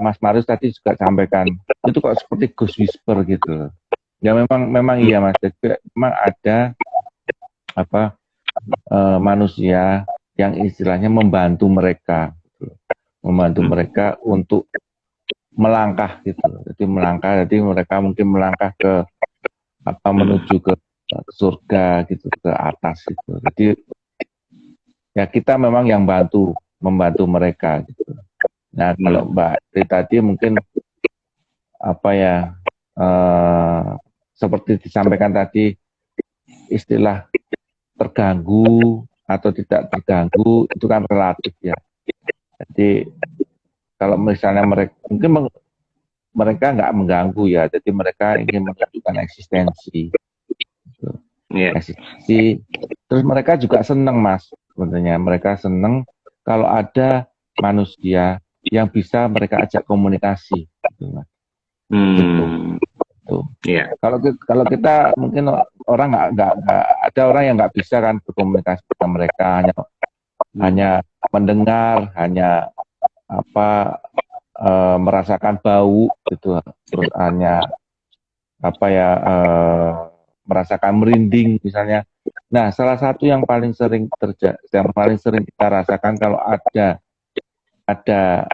Mas Marius tadi juga sampaikan itu kok seperti ghost whisper gitu. Ya memang iya Mas. Jadi memang ada manusia yang istilahnya membantu mereka untuk melangkah gitu. Jadi mereka mungkin melangkah ke menuju ke surga gitu, ke atas gitu. Jadi ya kita memang yang membantu mereka gitu. Nah, kalau Mbak tadi mungkin seperti disampaikan tadi, istilah terganggu atau tidak terganggu itu kan relatif ya. Jadi kalau misalnya mereka nggak mengganggu ya, jadi mereka ingin menunjukkan eksistensi. Gitu. Eksistensi. Terus mereka juga senang Mas, sebenarnya mereka senang kalau ada manusia yang bisa mereka ajak komunikasi. Gitu, Mas. Gitu. Yeah. Kalau kita mungkin orang nggak ada orang yang nggak bisa kan berkomunikasi dengan mereka, hanya mendengar, hanya merasakan bau gitu, terus hanya merasakan merinding misalnya. Nah, salah satu yang paling sering kita rasakan kalau ada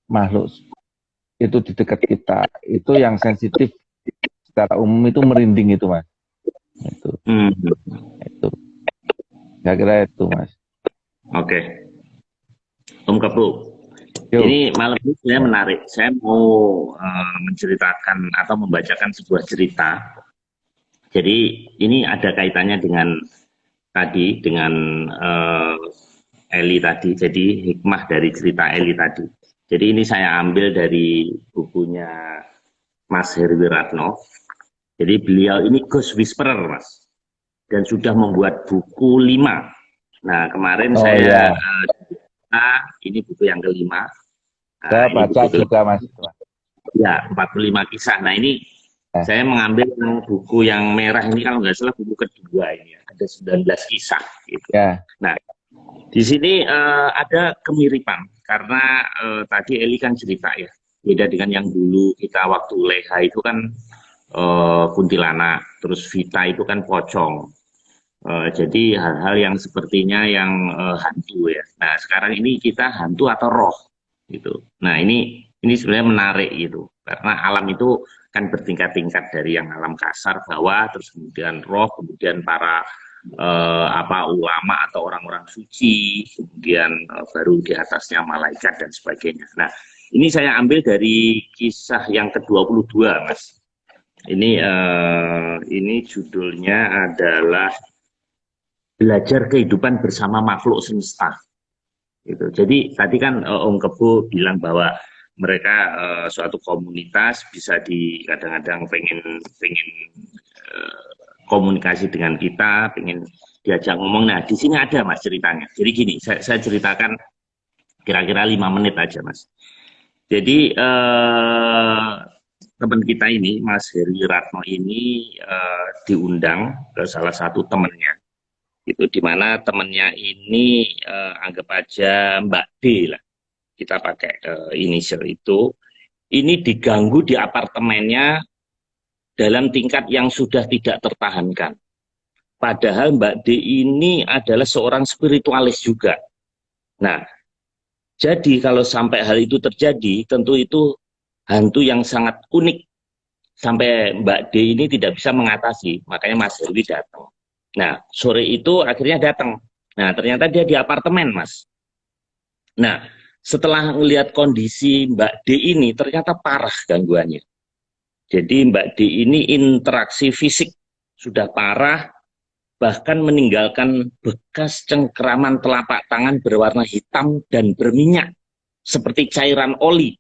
makhluk itu di dekat kita, itu yang sensitif secara umum itu merinding itu Mas. Itu. Saya kira itu Mas. Oke. Om Kepu. Ini malam ini saya menarik. Saya mau menceritakan atau membacakan sebuah cerita. Jadi ini ada kaitannya dengan Eli tadi. Jadi hikmah dari cerita Eli tadi. Jadi ini saya ambil dari bukunya Mas Heri Wiratno. Jadi beliau ini Ghost Whisperer, Mas. Dan sudah membuat buku 5. Nah, kemarin ini buku yang kelima. Saya baca juga Mas. Ya, 45 kisah. Nah, ini saya mengambil buku yang merah ini, kalau nggak salah buku kedua ini. Ada 19 kisah. Gitu. Ya. Nah, di sini ada kemiripan. Karena tadi Eli kan cerita ya. Beda dengan yang dulu kita waktu Leha itu kan kuntilanak. Terus Vita itu kan pocong. Jadi hal-hal yang sepertinya yang hantu ya. Nah sekarang ini kita hantu atau roh gitu. Nah ini sebenarnya menarik gitu karena alam itu kan bertingkat-tingkat dari yang alam kasar bawah, terus kemudian roh, kemudian para ulama atau orang-orang suci, kemudian baru di atasnya malaikat dan sebagainya. Nah ini saya ambil dari kisah yang ke-22 Mas. Ini judulnya adalah Belajar Kehidupan Bersama Makhluk Semesta. Gitu. Jadi tadi kan Om Kebu bilang bahwa mereka suatu komunitas bisa kadang-kadang pengen komunikasi dengan kita, pengen diajak ngomong. Nah di sini ada Mas ceritanya. Jadi gini, saya ceritakan kira-kira 5 menit aja Mas. Jadi teman kita ini, Mas Heri Wiratno ini diundang ke salah satu temannya. Itu dimana temennya ini anggap aja Mbak D lah. kita pakai inisial itu, ini diganggu di apartemennya dalam tingkat yang sudah tidak tertahankan. Padahal Mbak D ini adalah seorang spiritualis juga. Nah, jadi kalau sampai hal itu terjadi, tentu itu hantu yang sangat unik. Sampai Mbak D ini tidak bisa mengatasi, makanya Mas Herwi datang. Nah, sore itu akhirnya datang. Nah, ternyata dia di apartemen, Mas. Nah, setelah melihat kondisi Mbak D ini, ternyata parah gangguannya. Jadi Mbak D ini interaksi fisik sudah parah, bahkan meninggalkan bekas cengkeraman telapak tangan berwarna hitam dan berminyak seperti cairan oli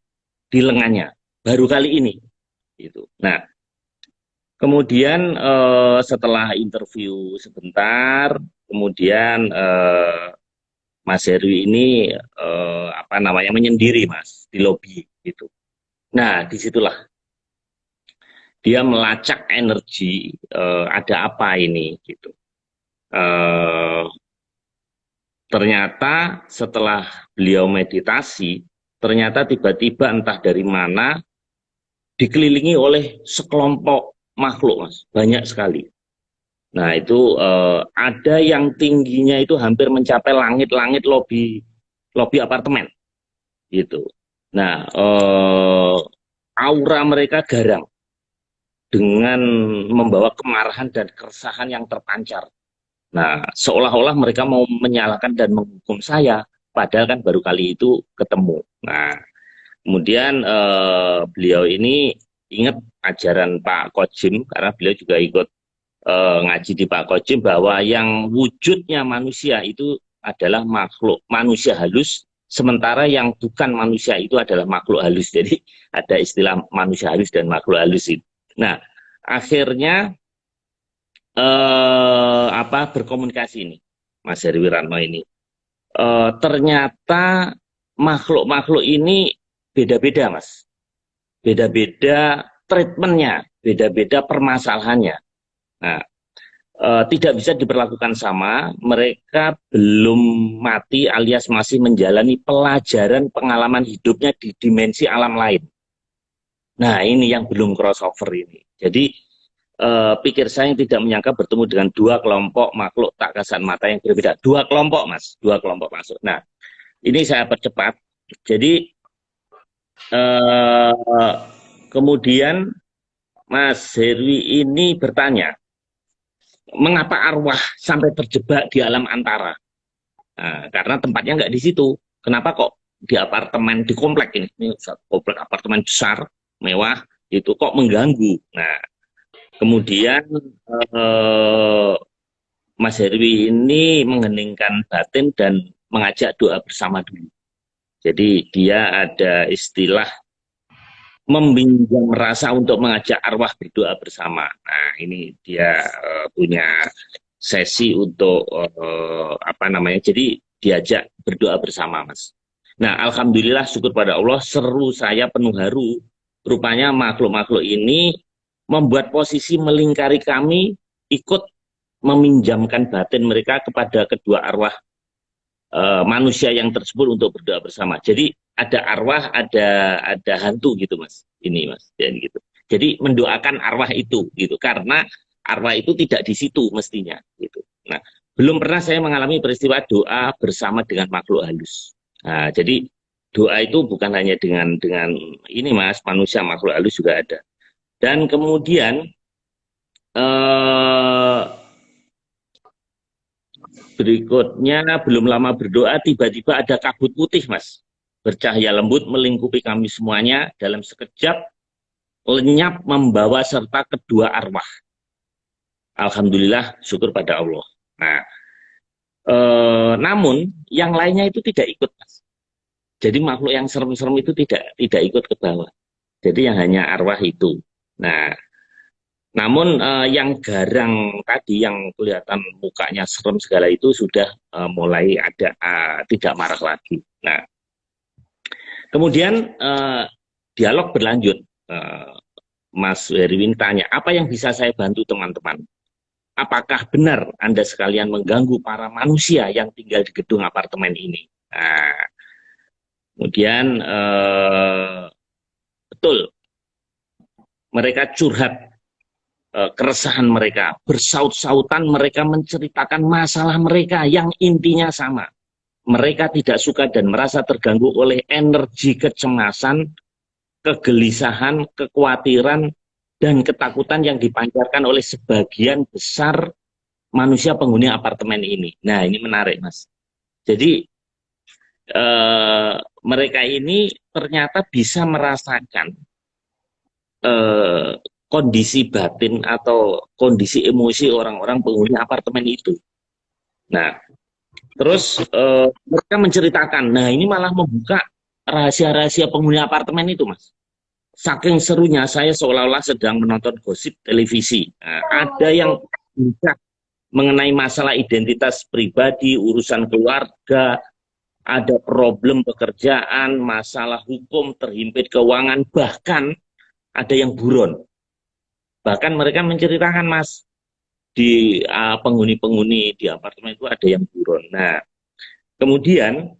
di lengannya baru kali ini gitu. Nah, kemudian setelah interview sebentar, kemudian Mas Herwi ini apa namanya menyendiri Mas di lobi gitu. Nah, disitulah dia melacak energi, ada apa ini gitu. Ternyata setelah beliau meditasi, ternyata tiba-tiba entah dari mana dikelilingi oleh sekelompok makhluk, Mas, banyak sekali. Nah itu ada yang tingginya itu hampir mencapai langit-langit lobi apartemen, gitu. Nah aura mereka garang dengan membawa kemarahan dan keresahan yang terpancar. Nah, seolah-olah mereka mau menyalahkan dan menghukum saya, padahal kan baru kali itu ketemu. Nah, kemudian beliau ini ingat ajaran Pak Kojim, karena beliau juga ikut ngaji di Pak Kojim, bahwa yang wujudnya manusia itu adalah makhluk manusia halus, sementara yang bukan manusia itu adalah makhluk halus. Jadi ada istilah manusia halus dan makhluk halus itu. Nah, akhirnya berkomunikasi ini Mas Heri Wiratno ini ternyata makhluk-makhluk ini beda-beda Mas, beda-beda treatmentnya, beda-beda permasalahannya. Nah, tidak bisa diperlakukan sama, mereka belum mati alias masih menjalani pelajaran pengalaman hidupnya di dimensi alam lain. Nah, ini yang belum crossover ini. Jadi pikir saya yang tidak menyangka bertemu dengan dua kelompok makhluk tak kasat mata yang berbeda. Dua kelompok, Mas. Dua kelompok masuk. Nah, ini saya percepat. Jadi, kemudian Mas Herwi ini bertanya, mengapa arwah sampai terjebak di alam antara? Nah, karena tempatnya nggak di situ. Kenapa kok di apartemen, di komplek ini komplek apartemen besar, mewah, itu kok mengganggu? Nah, kemudian Mas Herwi ini mengheningkan batin dan mengajak doa bersama dulu. Jadi dia ada istilah meminjam rasa untuk mengajak arwah berdoa bersama. Nah ini dia punya sesi untuk apa namanya, jadi diajak berdoa bersama Mas. Nah alhamdulillah syukur pada Allah, seru saya penuh haru. Rupanya makhluk-makhluk ini membuat posisi melingkari kami, ikut meminjamkan batin mereka kepada kedua arwah manusia yang tersebut untuk berdoa bersama. Jadi ada arwah, ada hantu gitu Mas. Ini Mas, ya, gitu. Jadi mendoakan arwah itu gitu, karena arwah itu tidak di situ mestinya gitu. Nah, belum pernah saya mengalami peristiwa doa bersama dengan makhluk halus. Nah, jadi doa itu bukan hanya dengan ini Mas, manusia, makhluk halus juga ada. Dan kemudian berikutnya belum lama berdoa tiba-tiba ada kabut putih Mas, bercahaya lembut melingkupi kami semuanya, dalam sekejap lenyap membawa serta kedua arwah. Alhamdulillah syukur pada Allah. Nah, namun yang lainnya itu tidak ikut Mas. Jadi makhluk yang serem-serem itu tidak ikut ke bawah. Jadi yang hanya arwah itu. Nah, namun yang garang tadi, yang kelihatan mukanya serem segala itu sudah mulai ada tidak marah lagi. Nah, kemudian dialog berlanjut. Mas Herwin tanya, apa yang bisa saya bantu teman-teman? Apakah benar Anda sekalian mengganggu para manusia yang tinggal di gedung apartemen ini? Nah, Kemudian betul mereka curhat keresahan mereka, bersaut-sautan mereka menceritakan masalah mereka yang intinya sama. Mereka tidak suka dan merasa terganggu oleh energi kecemasan, kegelisahan, kekhawatiran, dan ketakutan yang dipancarkan oleh sebagian besar manusia penghuni apartemen ini. Nah, ini menarik, Mas. Jadi, mereka ini ternyata bisa merasakan kondisi batin atau kondisi emosi orang-orang penghuni apartemen itu. Nah, terus mereka menceritakan, nah ini malah membuka rahasia-rahasia penghuni apartemen itu, Mas. Saking serunya saya seolah-olah sedang menonton gosip televisi. Nah, ada yang bisa mengenai masalah identitas pribadi, urusan keluarga, ada problem pekerjaan, masalah hukum, terhimpit keuangan, bahkan ada yang buron. Bahkan mereka menceritakan, Mas, di penghuni-penghuni di apartemen itu ada yang buron. Nah, kemudian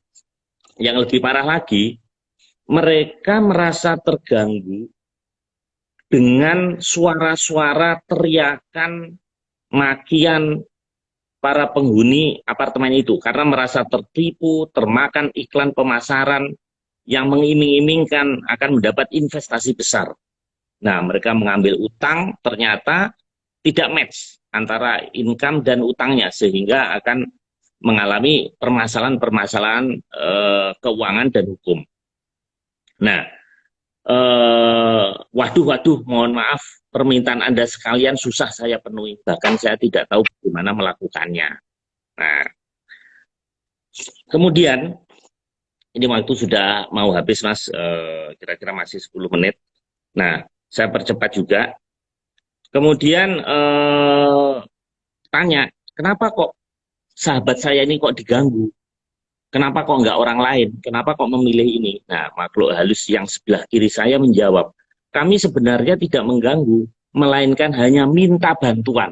yang lebih parah lagi, mereka merasa terganggu dengan suara-suara teriakan, makian para penghuni apartemen itu karena merasa tertipu, termakan iklan pemasaran yang mengiming-imingkan akan mendapat investasi besar. Nah, mereka mengambil utang, ternyata tidak match antara income dan utangnya, sehingga akan mengalami permasalahan-permasalahan keuangan dan hukum. Nah, waduh, mohon maaf, permintaan Anda sekalian susah saya penuhi, bahkan saya tidak tahu bagaimana melakukannya. Nah, kemudian, ini waktu sudah mau habis, Mas, kira-kira masih 10 menit. Nah, saya percepat juga. Kemudian tanya, kenapa kok sahabat saya ini kok diganggu? Kenapa kok nggak orang lain? Kenapa kok memilih ini? Nah, makhluk halus yang sebelah kiri saya menjawab, kami sebenarnya tidak mengganggu, melainkan hanya minta bantuan.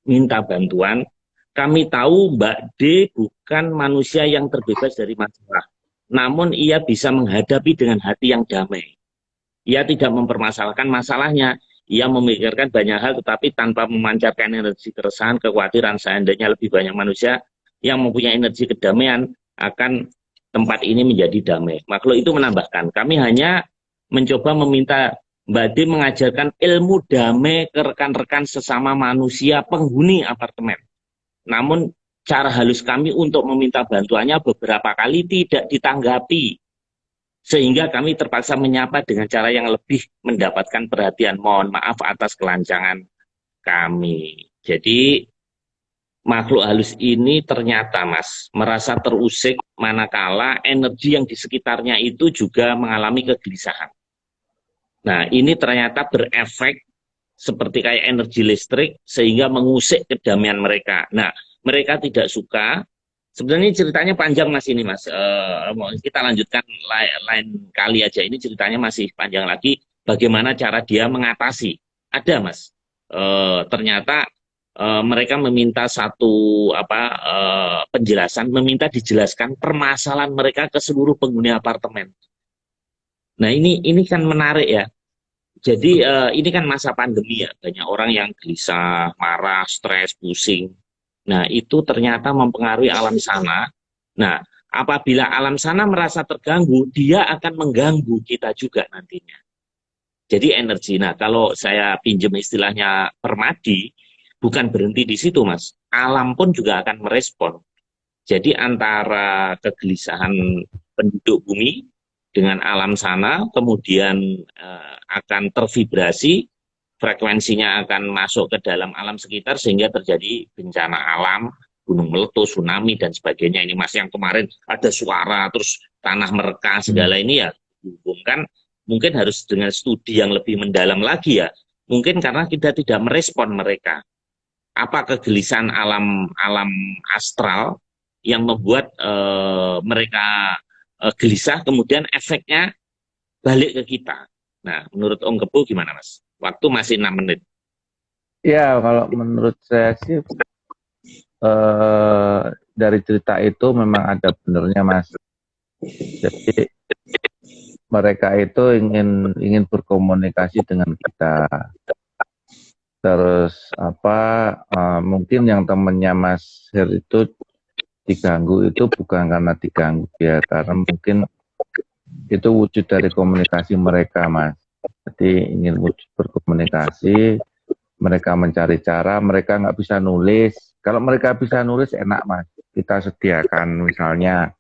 Minta bantuan. Kami tahu Mbak D bukan manusia yang terbebas dari masalah. Namun ia bisa menghadapi dengan hati yang damai. Ia tidak mempermasalahkan masalahnya. Ia memikirkan banyak hal tetapi tanpa memancarkan energi keresahan, kekhawatiran. Seandainya lebih banyak manusia yang mempunyai energi kedamaian, akan tempat ini menjadi damai. Makhluk itu menambahkan, kami hanya mencoba meminta Mbak D mengajarkan ilmu damai ke rekan-rekan sesama manusia penghuni apartemen. Namun cara halus kami untuk meminta bantuannya beberapa kali tidak ditanggapi. Sehingga kami terpaksa menyapa dengan cara yang lebih mendapatkan perhatian. Mohon maaf atas kelancangan kami. Jadi makhluk halus ini ternyata, Mas, merasa terusik manakala energi yang di sekitarnya itu juga mengalami kegelisahan. Nah, ini ternyata berefek seperti kayak energi listrik sehingga mengusik kedamaian mereka. Nah, mereka tidak suka. Sebenarnya ceritanya panjang, Mas, ini, Mas. Kita lanjutkan lain kali aja. Ini ceritanya masih panjang lagi. Bagaimana cara dia mengatasi? Ada, Mas. Ternyata mereka meminta satu penjelasan, meminta dijelaskan permasalahan mereka ke seluruh penghuni apartemen. Nah, ini kan menarik ya. Jadi ini kan masa pandemi ya, banyak orang yang gelisah, marah, stres, pusing. Nah, itu ternyata mempengaruhi alam sana. Nah, apabila alam sana merasa terganggu, dia akan mengganggu kita juga nantinya. Jadi energi. Nah, kalau saya pinjam istilahnya permadi, bukan berhenti di situ, Mas. Alam pun juga akan merespon. Jadi antara kegelisahan penduduk bumi dengan alam sana, kemudian akan tervibrasi, frekuensinya akan masuk ke dalam alam sekitar sehingga terjadi bencana alam, gunung meletus, tsunami dan sebagainya. Ini Mas yang kemarin ada suara terus tanah mereka segala ini ya dihubungkan, mungkin harus dengan studi yang lebih mendalam lagi ya. Mungkin karena kita tidak merespon mereka. Apa kegelisahan alam astral yang membuat mereka gelisah, kemudian efeknya balik ke kita. Nah, menurut Om Kepu gimana, Mas? Waktu masih 6 menit. Ya, kalau menurut saya sih dari cerita itu memang ada benernya, Mas. Jadi mereka itu ingin berkomunikasi dengan kita. Terus mungkin yang temannya Mas Her itu diganggu itu bukan karena diganggu ya, karena mungkin itu wujud dari komunikasi mereka, Mas. Jadi ingin wujud berkomunikasi, mereka mencari cara, mereka nggak bisa nulis. Kalau mereka bisa nulis enak, Mas. Kita sediakan misalnya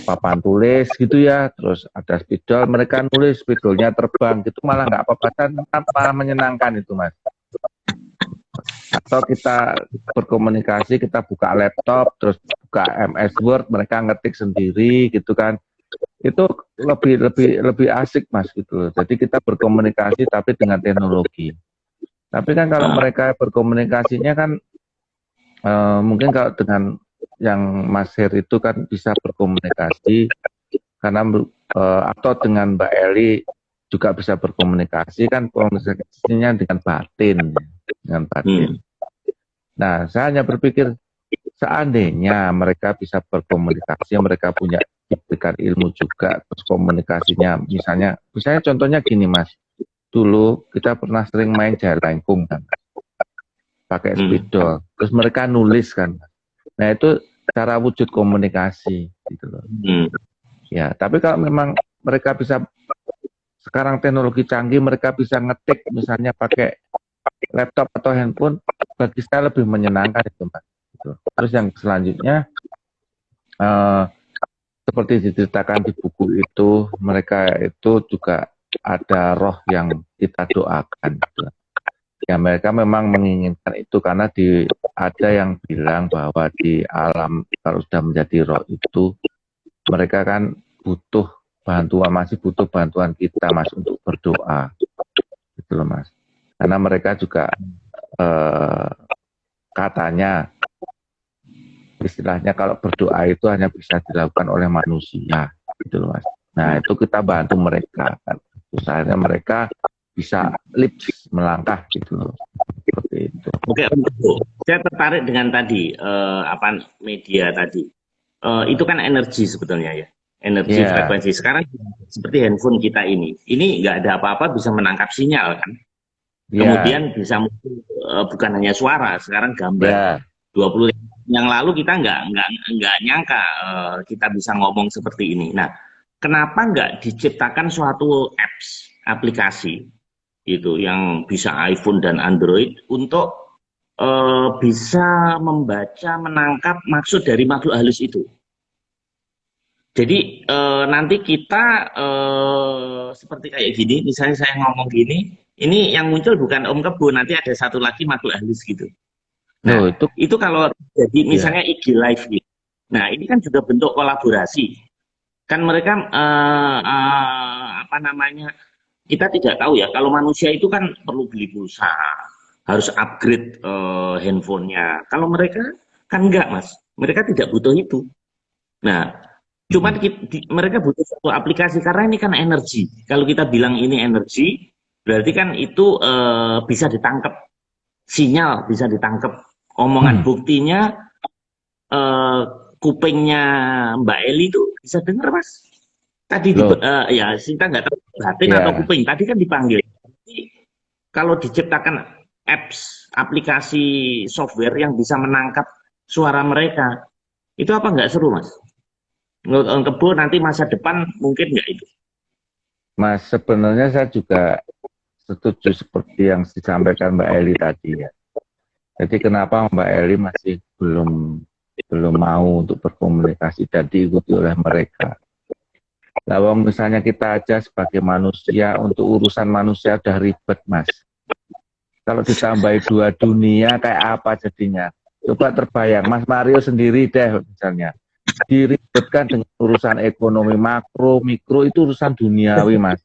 papan tulis gitu ya, terus ada spidol, mereka nulis, spidolnya terbang gitu, malah nggak apa-apa, malah menyenangkan itu, Mas. Atau kita berkomunikasi, kita buka laptop, terus buka MS Word, mereka ngetik sendiri gitu kan, itu lebih asik, Mas, gitu loh. Jadi kita berkomunikasi tapi dengan teknologi. Tapi kan kalau mereka berkomunikasinya kan mungkin kalau dengan yang Mas Her itu kan bisa berkomunikasi karena atau dengan Mbak Eli juga bisa berkomunikasi, kan komunikasinya dengan batin, dengan batin. Nah, saya hanya berpikir seandainya mereka bisa berkomunikasi, mereka punya diberikan ilmu juga, terus komunikasinya misalnya contohnya gini, Mas. Dulu kita pernah sering main jalangkung kan, pakai spidol, terus mereka nulis kan. Nah, itu cara wujud komunikasi gitu loh. Ya, tapi kalau memang mereka bisa, sekarang teknologi canggih, mereka bisa ngetik misalnya pakai laptop atau handphone, bagi saya lebih menyenangkan itu, Mas. Gitu. Terus yang selanjutnya seperti diceritakan di buku itu, mereka itu juga ada roh yang kita doakan gitu. Ya, mereka memang menginginkan itu karena ada yang bilang bahwa di alam kalau sudah menjadi roh itu, mereka kan butuh bantuan, masih butuh bantuan kita, Mas, untuk berdoa gitu loh, Mas. Karena mereka juga katanya istilahnya kalau berdoa itu hanya bisa dilakukan oleh manusia gitu loh, Mas. Nah, itu kita bantu mereka kan. Terus akhirnya mereka bisa lips melangkah gitu loh. Seperti itu. Oke, saya tertarik dengan tadi media tadi. Itu kan energi sebetulnya ya. Energi frekuensi. Sekarang seperti handphone kita ini nggak ada apa-apa bisa menangkap sinyal kan. Kemudian bisa bukan hanya suara, sekarang gambar. 20 yang lalu kita nggak nyangka kita bisa ngomong seperti ini. Nah, kenapa nggak diciptakan suatu aplikasi itu yang bisa iPhone dan Android untuk bisa membaca, menangkap maksud dari makhluk halus itu. Jadi nanti kita seperti kayak gini, misalnya saya ngomong gini, ini yang muncul bukan Om Kebo, nanti ada satu lagi makhluk halus gitu. Nah, itu kalau jadi misalnya IG Live gitu. Nah, ini kan juga bentuk kolaborasi. Kan mereka kita tidak tahu ya, kalau manusia itu kan perlu beli pulsa, harus upgrade handphonenya. Kalau mereka kan enggak, Mas. Mereka tidak butuh itu. Nah, cuman mereka butuh satu aplikasi karena ini kan energi. Kalau kita bilang ini energi, berarti kan itu bisa ditangkap, sinyal bisa ditangkap. Omongan buktinya kupingnya Mbak Eli itu bisa dengar, Mas. Tadi ya kita nggak tahu batin atau kuping. Tadi kan dipanggil. Jadi, kalau diciptakan aplikasi software yang bisa menangkap suara mereka, itu apa nggak seru, Mas? Menurut Om Kebo nanti masa depan mungkin nggak itu? Mas, sebenarnya saya juga setuju seperti yang disampaikan Mbak Eli tadi ya. Jadi kenapa Mbak Eli masih belum mau untuk berkomunikasi dan diikuti oleh mereka? Kalau misalnya kita aja sebagai manusia, untuk urusan manusia udah ribet, Mas. Kalau ditambahi 2 dunia kayak apa jadinya? Coba terbayang, Mas Mario sendiri deh misalnya. Diribetkan dengan urusan ekonomi makro, mikro, itu urusan duniawi, Mas.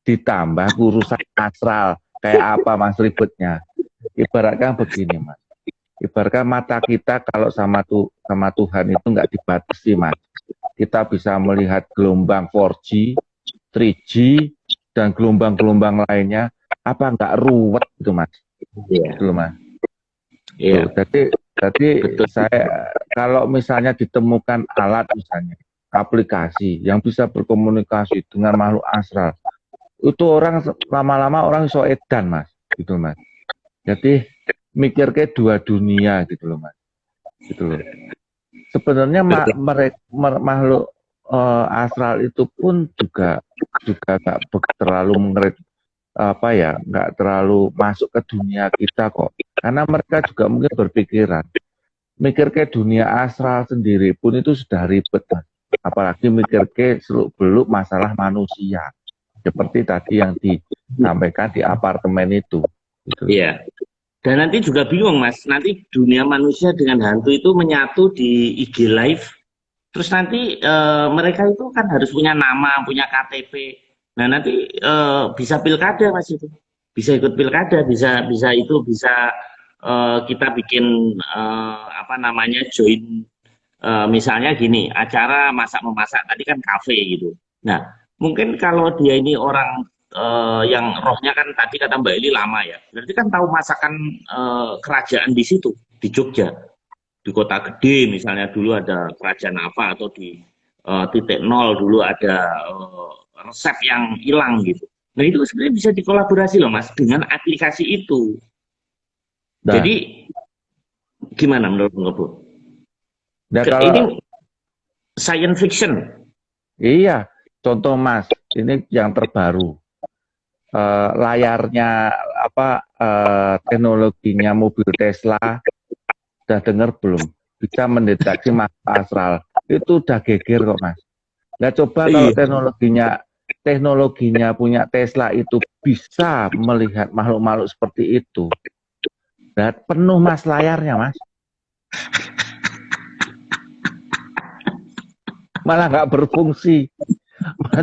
Ditambah urusan astral, kayak apa, Mas, ribetnya? Ibaratkan begini, Mas. Ibaratkan mata kita kalau sama Tuhan itu nggak dibatasi, Mas. Kita bisa melihat gelombang 4G, 3G, dan gelombang-gelombang lainnya. Apa nggak ruwet itu, Mas? Iya. Gitu, Mas. Jadi saya kalau misalnya ditemukan alat misalnya aplikasi yang bisa berkomunikasi dengan makhluk astral, itu orang lama-lama orang iso edan mas, gitu mas. Jadi mikir ke dua dunia gitu loh mas, gitu loh. Sebenarnya makhluk astral itu pun juga nggak terlalu nggak terlalu masuk ke dunia kita kok, karena mereka juga mungkin berpikiran mikir ke dunia astral sendiri pun itu sudah ribet mas. Apalagi mikir ke seluk-beluk masalah manusia seperti tadi yang disampaikan di apartemen itu gitu. Iya. Dan nanti juga bingung mas, nanti dunia manusia dengan hantu itu menyatu di IG Live. Terus nanti mereka itu kan harus punya nama, punya KTP. Nah nanti bisa pilkada mas itu, bisa ikut pilkada, bisa kita bikin join misalnya gini, acara masak memasak tadi kan kafe gitu. Nah mungkin kalau dia ini orang yang rohnya kan tadi kata Mbak Eli lama ya, berarti kan tahu masakan kerajaan di situ, di Jogja, di kota gede misalnya dulu ada kerajaan apa, atau di titik nol dulu ada resep yang hilang gitu. Nah itu sebenarnya bisa dikolaborasi loh mas dengan aplikasi itu. Nah. Jadi gimana menurut Bung Kebo? Nah, ini science fiction. Iya, contoh mas, ini yang terbaru. Layarnya teknologinya mobil Tesla udah dengar belum? Bisa mendeteksi makhluk astral. Itu udah geger kok mas. Nah coba kalau teknologinya punya Tesla itu bisa melihat makhluk-makhluk seperti itu. Dan penuh mas layarnya mas. Malah nggak berfungsi.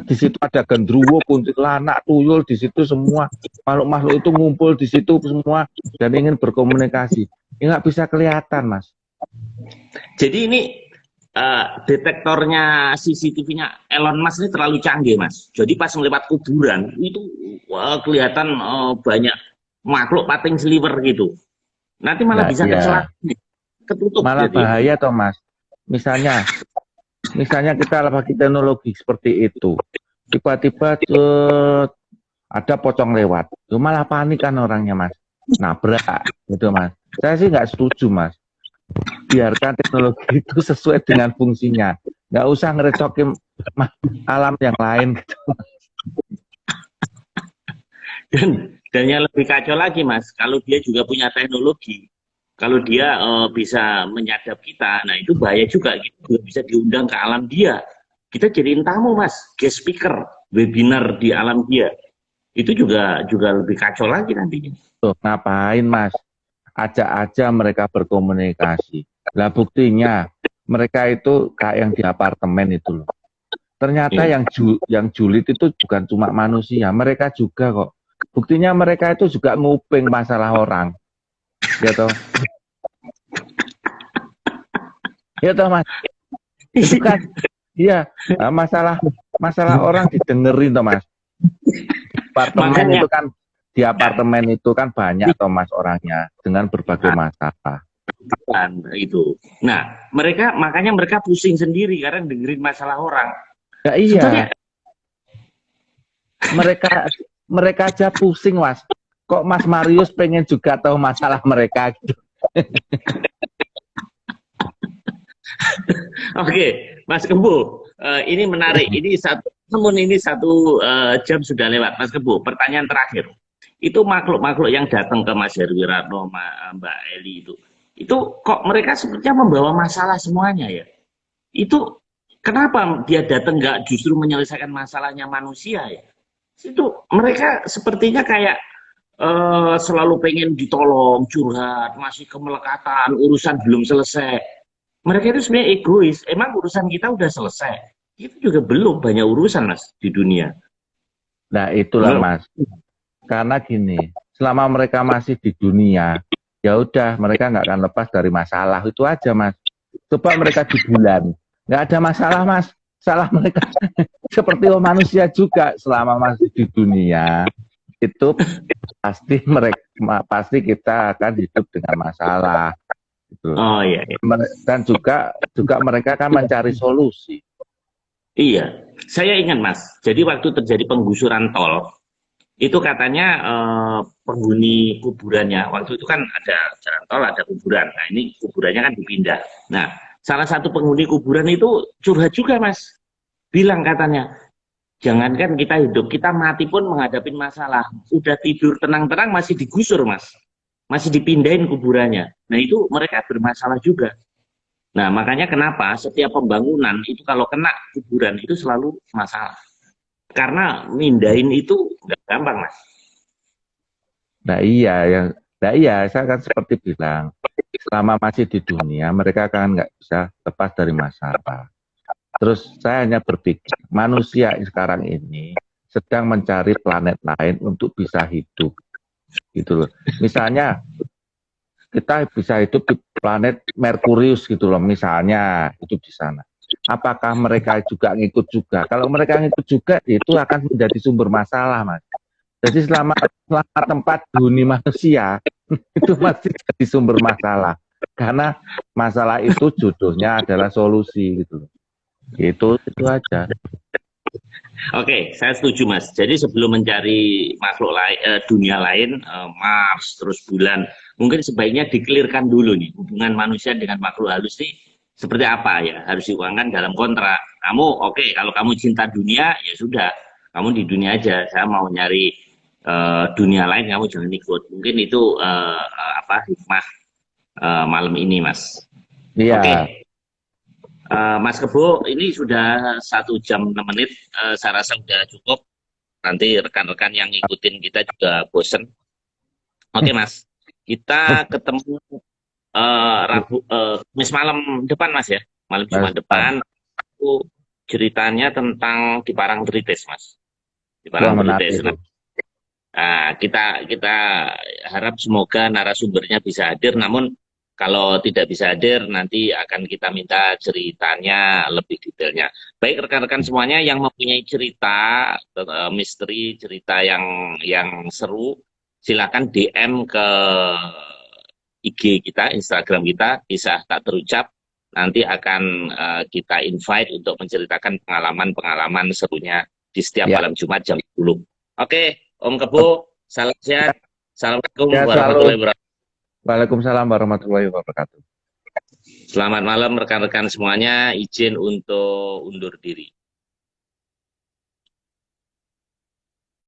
Di situ ada gendruwo, kuntilanak, tuyul, di situ semua makhluk-makhluk itu ngumpul di situ semua dan ingin berkomunikasi. Ini nggak bisa kelihatan, mas. Jadi ini detektornya CCTV-nya Elon Musk ini terlalu canggih, mas. Jadi pas melewat kuburan itu kelihatan banyak makhluk pating sliver gitu. Nanti malah bisa kecelakaan, ketutup. Malah jadi bahaya toh, mas. Misalnya kita pakai teknologi seperti itu, tiba-tiba ada pocong lewat, malah panik kan orangnya mas, nabrak gitu mas. Saya sih nggak setuju mas, biarkan teknologi itu sesuai dengan fungsinya, nggak usah ngerecokin alam yang lain gitu. Dan yang lebih kacau lagi mas, kalau dia juga punya teknologi, kalau dia bisa menyadap kita, nah itu bahaya juga, gitu. Bisa diundang ke alam dia. Kita jadiin tamu mas, guest speaker, webinar di alam dia. Itu juga lebih kacau lagi nantinya. Tuh, ngapain mas? Ajak aja mereka berkomunikasi. Lah buktinya, mereka itu kayak yang di apartemen itu loh. Ternyata yang julid itu bukan cuma manusia, mereka juga kok. Buktinya mereka itu juga nguping masalah orang. Gitu. Ya toh mas, itu kan, iya masalah orang didengerin toh mas. Di apartemen itu kan banyak toh mas orangnya dengan berbagai masalah. Itu. Nah makanya mereka pusing sendiri karena dengerin masalah orang. Ya iya. Sebenarnya, mereka aja pusing mas. Kok Mas Marius pengen juga tahu masalah mereka gitu. Oke, Mas Kebo, ini menarik. Ini satu jam sudah lewat, Mas Kebo. Pertanyaan terakhir, itu makhluk-makhluk yang datang ke Mas Herwiratno, Mbak Eli itu kok mereka sepertinya membawa masalah semuanya ya? Itu kenapa dia datang nggak justru menyelesaikan masalahnya manusia ya? Itu mereka sepertinya kayak selalu pengen ditolong, curhat, masih kemelekatan, urusan belum selesai. Mereka itu sebenarnya egois. Emang urusan kita udah selesai? Itu juga belum, banyak urusan mas di dunia. Nah itulah mas. Karena gini, selama mereka masih di dunia, ya udah mereka nggak akan lepas dari masalah itu aja mas. Coba mereka di bulan, nggak ada masalah mas. Salah mereka seperti manusia juga selama masih di dunia. Itu pasti kita akan hidup dengan masalah gitu. Oh iya, iya. Dan juga mereka akan mencari solusi Iya, saya ingat Mas. Jadi waktu terjadi penggusuran tol, itu katanya penghuni kuburannya, waktu itu kan ada jalan tol, ada kuburan. Nah ini kuburannya kan dipindah. Nah, salah satu penghuni kuburan itu curhat juga Mas. Bilang katanya, jangankan kita hidup, kita mati pun menghadapi masalah. Udah tidur tenang-tenang masih digusur Mas. Masih dipindahin kuburannya. Nah itu mereka bermasalah juga. Nah, makanya kenapa setiap pembangunan itu kalau kena kuburan itu selalu masalah. Karena mindahin itu nggak gampang, Mas. Nah iya, yang nah iya, saya kan seperti bilang, selama masih di dunia, mereka kan nggak bisa lepas dari masalah. Terus saya hanya berpikir, manusia sekarang ini sedang mencari planet lain untuk bisa hidup, gitu loh. Misalnya kita bisa hidup di planet Merkurius gitu loh, misalnya hidup di sana. Apakah mereka juga ngikut juga? Kalau mereka ngikut juga, itu akan menjadi sumber masalah, Mas. Jadi selama tempat huni manusia itu masih jadi sumber masalah. Karena masalah itu jodohnya adalah solusi gitu loh. Itu aja. Oke, saya setuju, Mas. Jadi sebelum mencari makhluk lain, dunia lain, Mars, terus bulan, mungkin sebaiknya dikelirkan dulu nih hubungan manusia dengan makhluk halus ini seperti apa ya? Harus diuangkan dalam kontrak. Kamu, oke, kalau kamu cinta dunia, ya sudah, kamu di dunia aja. Saya mau nyari dunia lain, kamu jangan ikut. Mungkin itu apa hikmah malam ini, Mas. Iya, Oke. Mas Kebo, ini sudah 1 jam 6 menit. Saya rasa sudah cukup. Nanti rekan-rekan yang ngikutin kita juga bosen. Oke, Mas. Kita ketemu Kamis malam depan, Mas ya. Malam Jumat depan. Itu ceritanya tentang di Parangtritis, Mas. Di wah menarik Parangtritis. itu. Nah, kita harap semoga narasumbernya bisa hadir. Namun kalau tidak bisa hadir, nanti akan kita minta ceritanya lebih detailnya. Baik rekan-rekan semuanya yang mempunyai cerita misteri, cerita yang seru, silakan DM ke IG kita, Instagram kita, kisah tak terucap. Nanti akan kita invite untuk menceritakan pengalaman-pengalaman serunya di setiap Ya, malam Jumat jam 10. Oke, Om Kebo, salam sehat. Assalamualaikum ya warahmatullahi selalu. wabarakatuh. Waalaikumsalam warahmatullahi wabarakatuh. Selamat malam rekan-rekan semuanya. Izin untuk undur diri.